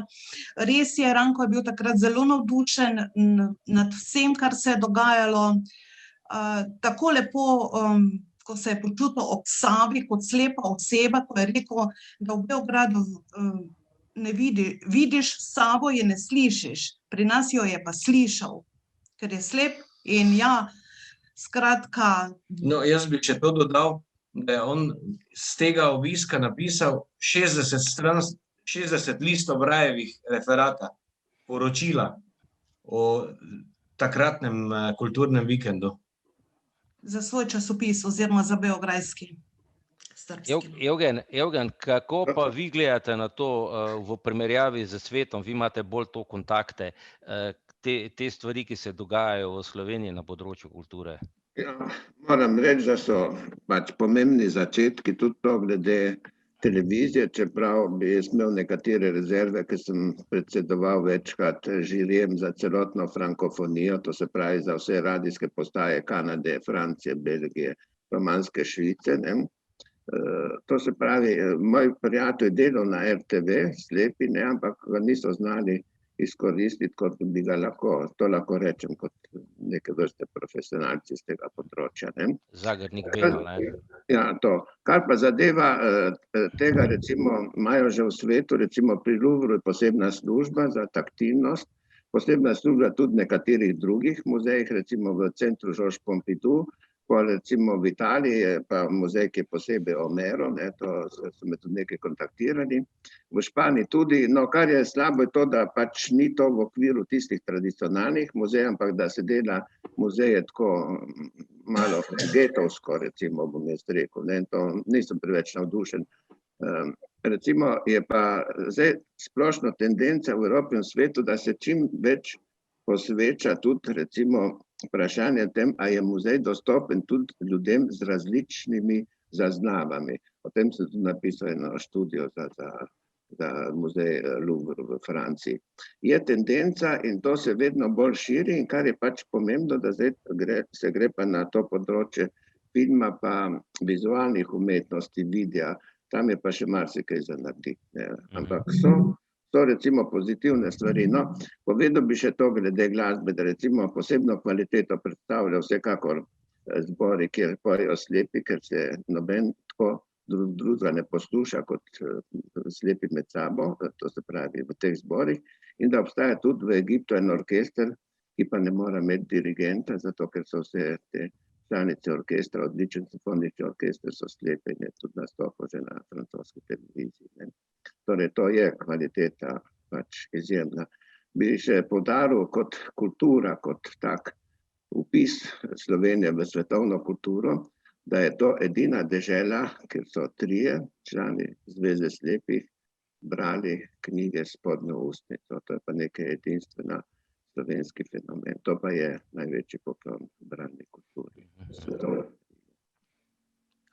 res je, Ranko je bil takrat zelo navdušen nad vsem, kar se je dogajalo. Tako lepo, ko se je počutil ob Savi kot slepa oseba, ko je rekel, da v Beogradu ne vidiš Savo, je ne slišiš. Pri nas jo je pa slišal, ker je slep. In ja, skratka... No, jaz bi še to dodal, da je on z tega obiska napisal 60 listov Brajevih referata, poročila o takratnem kulturnem vikendu. Za svoj časopis oziroma za beograjski. Evgen, kako pa vi gledate na to v primerjavi z svetom? Vi imate bolj to kontakte. Te stvari, ki se dogajajo v Sloveniji na področju kulture? Ja, moram reči, da so pač pomembni začetki tudi to glede televizije, čeprav bi jaz imel nekatere rezerve, ker sem predsedoval večkrat žirijem za celotno frankofonijo, to se pravi za vse radijske postaje Kanade, Francije, Belgije, Romanske Švice. To se pravi, moj prijatelj delal na RTV, slepi, ampak ga niso znali izkoristiti, kot bi ga lahko, to lahko rečem, kot neke vrste profesionalci z tega področja. Zagrnik Benal, ne? Ja, to. Kar pa zadeva tega, recimo, imajo že v svetu, recimo pri Louvru je posebna služba za taktilnost, posebna služba tudi nekaterih drugih muzejih, recimo v centru Georges Pompidou, pa recimo v Italiji je pa muzej, ki je posebej Homero, to so me tudi nekaj kontaktirali. V Španiji tudi, no kar je slabo je to, da pač ni to v okviru tistih tradicionalnih muzejev, ampak da se dela muzeje tako malo getovsko, recimo, bom jaz rekel, to nisem preveč navdušen. Recimo je pa zdaj splošno tendenca v Evropi in svetu, da se čim več posveča tudi recimo vprašanje tem, a je muzej dostopen tudi ljudem z različnimi zaznavami. O tem sem tudi napisal eno študijo za za muzej Louvre v Franciji. Je tendenca in to se vedno bolj širi in kar je pač pomembno, da zdaj se gre pa na to področje filma pa vizualnih umetnosti, videa, tam je pa še marsikaj za narediti. Ampak so recimo pozitivne stvari. No, povedal bi še to glede glasbe, da recimo posebno kvaliteto predstavlja vsekakor zbori, kjer pojejo slepi, ker se noben tako drugega ne posluša kot slepi med sabo, to se pravi v teh zborih, in da obstaja tudi v Egiptu en orkester, ki pa ne mora imeti dirigenta, zato ker so vse te članice orkestra, odličen simfonični orkester, so slepe in je tudi nastopil že na francoski televiziji. Torej, to je kvaliteta pač izjemna. Bi še poudaril kot kultura, kot tak vpis Slovenije v svetovno kulturo, da je to edina dežela, kjer so 3 člani Zveze slepih brali knjige s spodnjo ustnico. To je pa nekaj edinstvena slovenski fenomen. To pa je največji poklon bralni kulturi.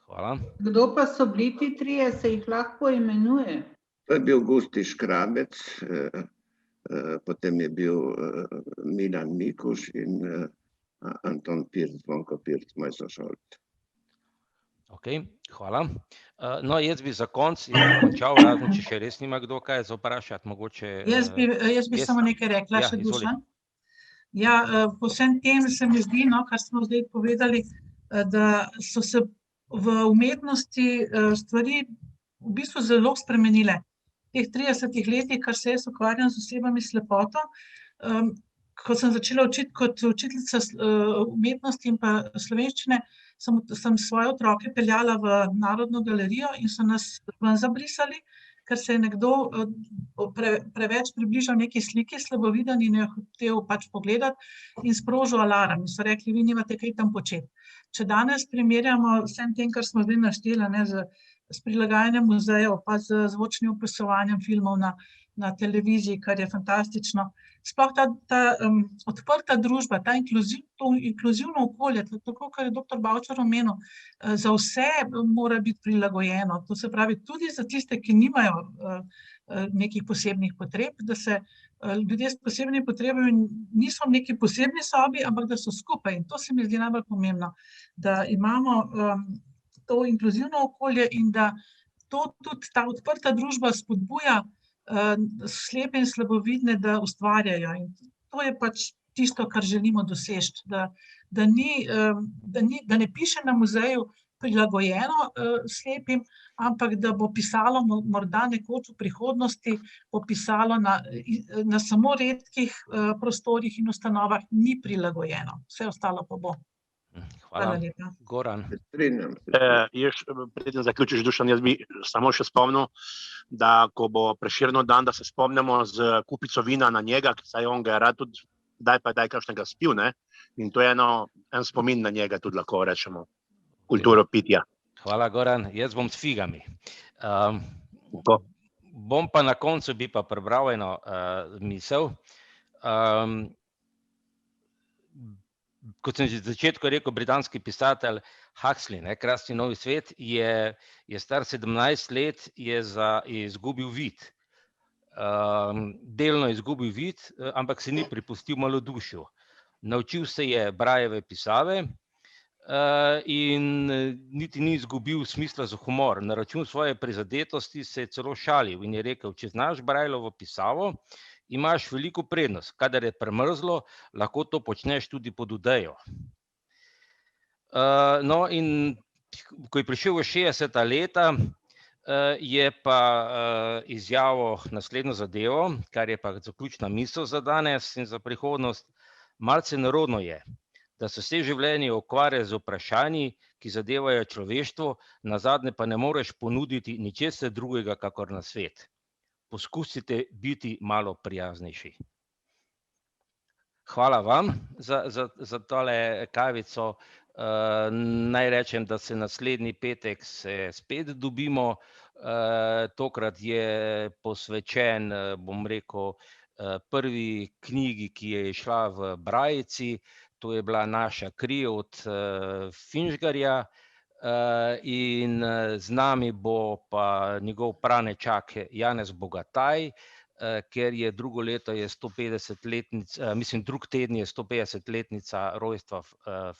Hvala. Kdo pa so bili ti 3, se jih lahko imenuje? To je bil Gusti Škrabec, potem je bil Milan Mikuš in Anton Pirc, Zvonko Pirc, moj sošolec. Ok, hvala. No, jaz bi za konc končal, razen če še res nima kdo kaj za vprašati, mogoče... Jaz bi samo nekaj rekla, še Dušan. Ja, po vsem tem se mi zdi, kar smo zdaj povedali, da so se v umetnosti stvari v bistvu zelo spremenile. V teh 30 letih, kar se jaz ukvarjam z osebami s slepoto, ko sem začela učiti kot učiteljica umetnosti in pa slovenščine, sem svoje otroke peljala v Narodno galerijo in so nas ven zabrisali, ker se je nekdo preveč približal neki sliki slaboviden in je hotel pač pogledati in sprožil alarm. In so rekli, vi nimate kaj tam početi. Če danes primerjamo vsem tem, kar smo zdaj našteli, s prilagajanjem muzejev, pa z zvočnim opisovanjem filmov na televiziji, kar je fantastično. Sploh ta odprta družba, to inkluzivno okolje, tako kar je dr. Bavčar omenil, za vse mora biti prilagojeno. To se pravi tudi za tiste, ki nimajo nekih posebnih potreb, da se ljudje s posebnimi potrebami niso v neki posebni sobi, ampak da so skupaj. In to se mi zdi najbolj pomembno, da imamo to inkluzivno okolje in da to tudi ta odprta družba spodbuja slepe in slabovidne, da ustvarjajo. In to je pač tisto, kar želimo doseči, da ne piše na muzeju prilagojeno slepim, ampak da bo pisalo morda nekoč v prihodnosti, bo pisalo na samo redkih prostorih in ustanovah ni prilagojeno. Vse ostalo pa bo. Hvala lepa. Goran. Preden zaključiš, Dušan, jaz bi samo še spomnil, da ko bo Prešernov dan, da se spomnimo z kupico vina na njega, saj on ga je rad tudi daj kakšnega spil, ne? In to je en spomin na njega tudi lahko rečemo, kulturo pitja. Hvala, Goran. Jaz bom s figami. Bom pa na koncu bi pa prebral eno misel. Kot sem že v začetku rekel, britanski pisatelj Huxley, Krasni novi svet, je star 17 let, je izgubil vid. Delno izgubil vid, ampak se ni prepustil malodušju. Naučil se je Brailleve pisave in niti ni izgubil smisla za humor. Na račun svoje prizadetosti se je celo šalil in je rekel, če znaš Braillevo pisavo, imaš veliko prednost. Kadar je premrzlo, lahko to počneš tudi pod odejo. No, in ko je prišel v 60. leta, je pa izjavil naslednjo zadevo, kar je pa zaključna misel za danes in za prihodnost. Malce nerodno je, da se vse življenje ukvarja z vprašanji, ki zadevajo človeštvo, nazadnje pa ne moreš ponuditi ničesar drugega kakor na svet. Poskusite biti malo prijaznejši. Hvala vam za tole kavico. Naj rečem, da se naslednji petek se spet dobimo. Tokrat je posvečen, bom rekel, prvi knjigi, ki je izšla v brajici. To je bila Naša kri od Finžgarja. in z nami bo pa njegov pranečak Janez Bogataj, ker je drugo leto je 150-letnica, mislim, drug teden je 150-letnica rojstva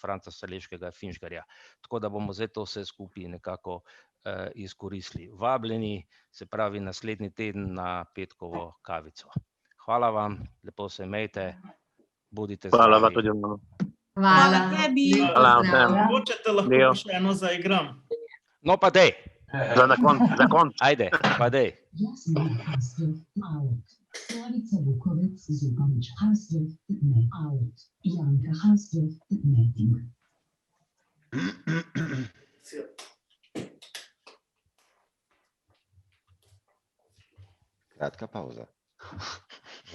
Franca Saleškega Finžgarja. Tako da bomo zdaj to vse skupaj nekako izkoristili. Vabljeni, se pravi, naslednji teden na petkovo kavico. Hvala vam, lepo se imejte, budite zdravi. Hvala vam tudi. Hvala tebi. Mogoče te lahko še eno zaigram. No pa dej. Za konc. Ajde, pa dej. Slavica Vukovec, Zupanič Hasbjörg, ne out. Janka Hasbjörg, meeting. Kratka pauza.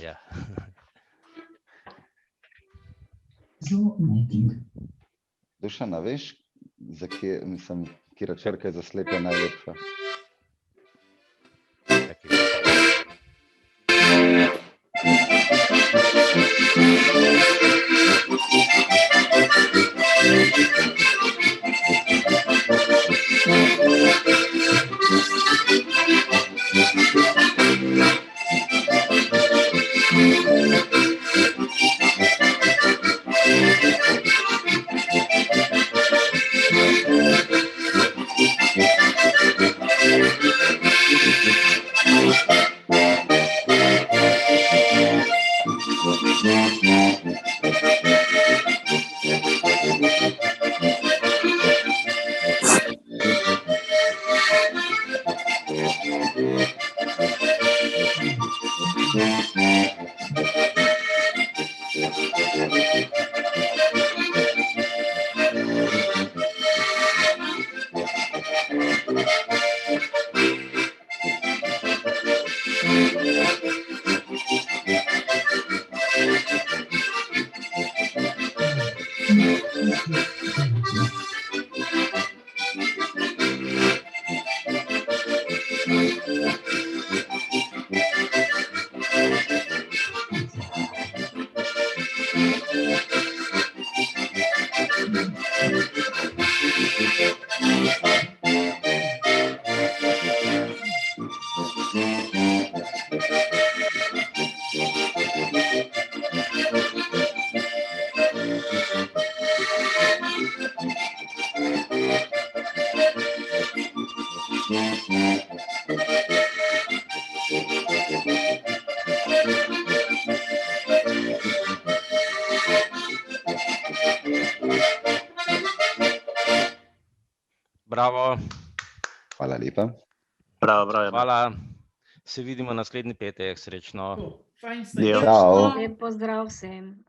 Ja. Dušan, a veš, katera črka je za slepe najlepša? Bravo. Hvala lepa. Bravo. Hvala. Se vidimo naslednji petek, srečno. Lep pozdrav vsem.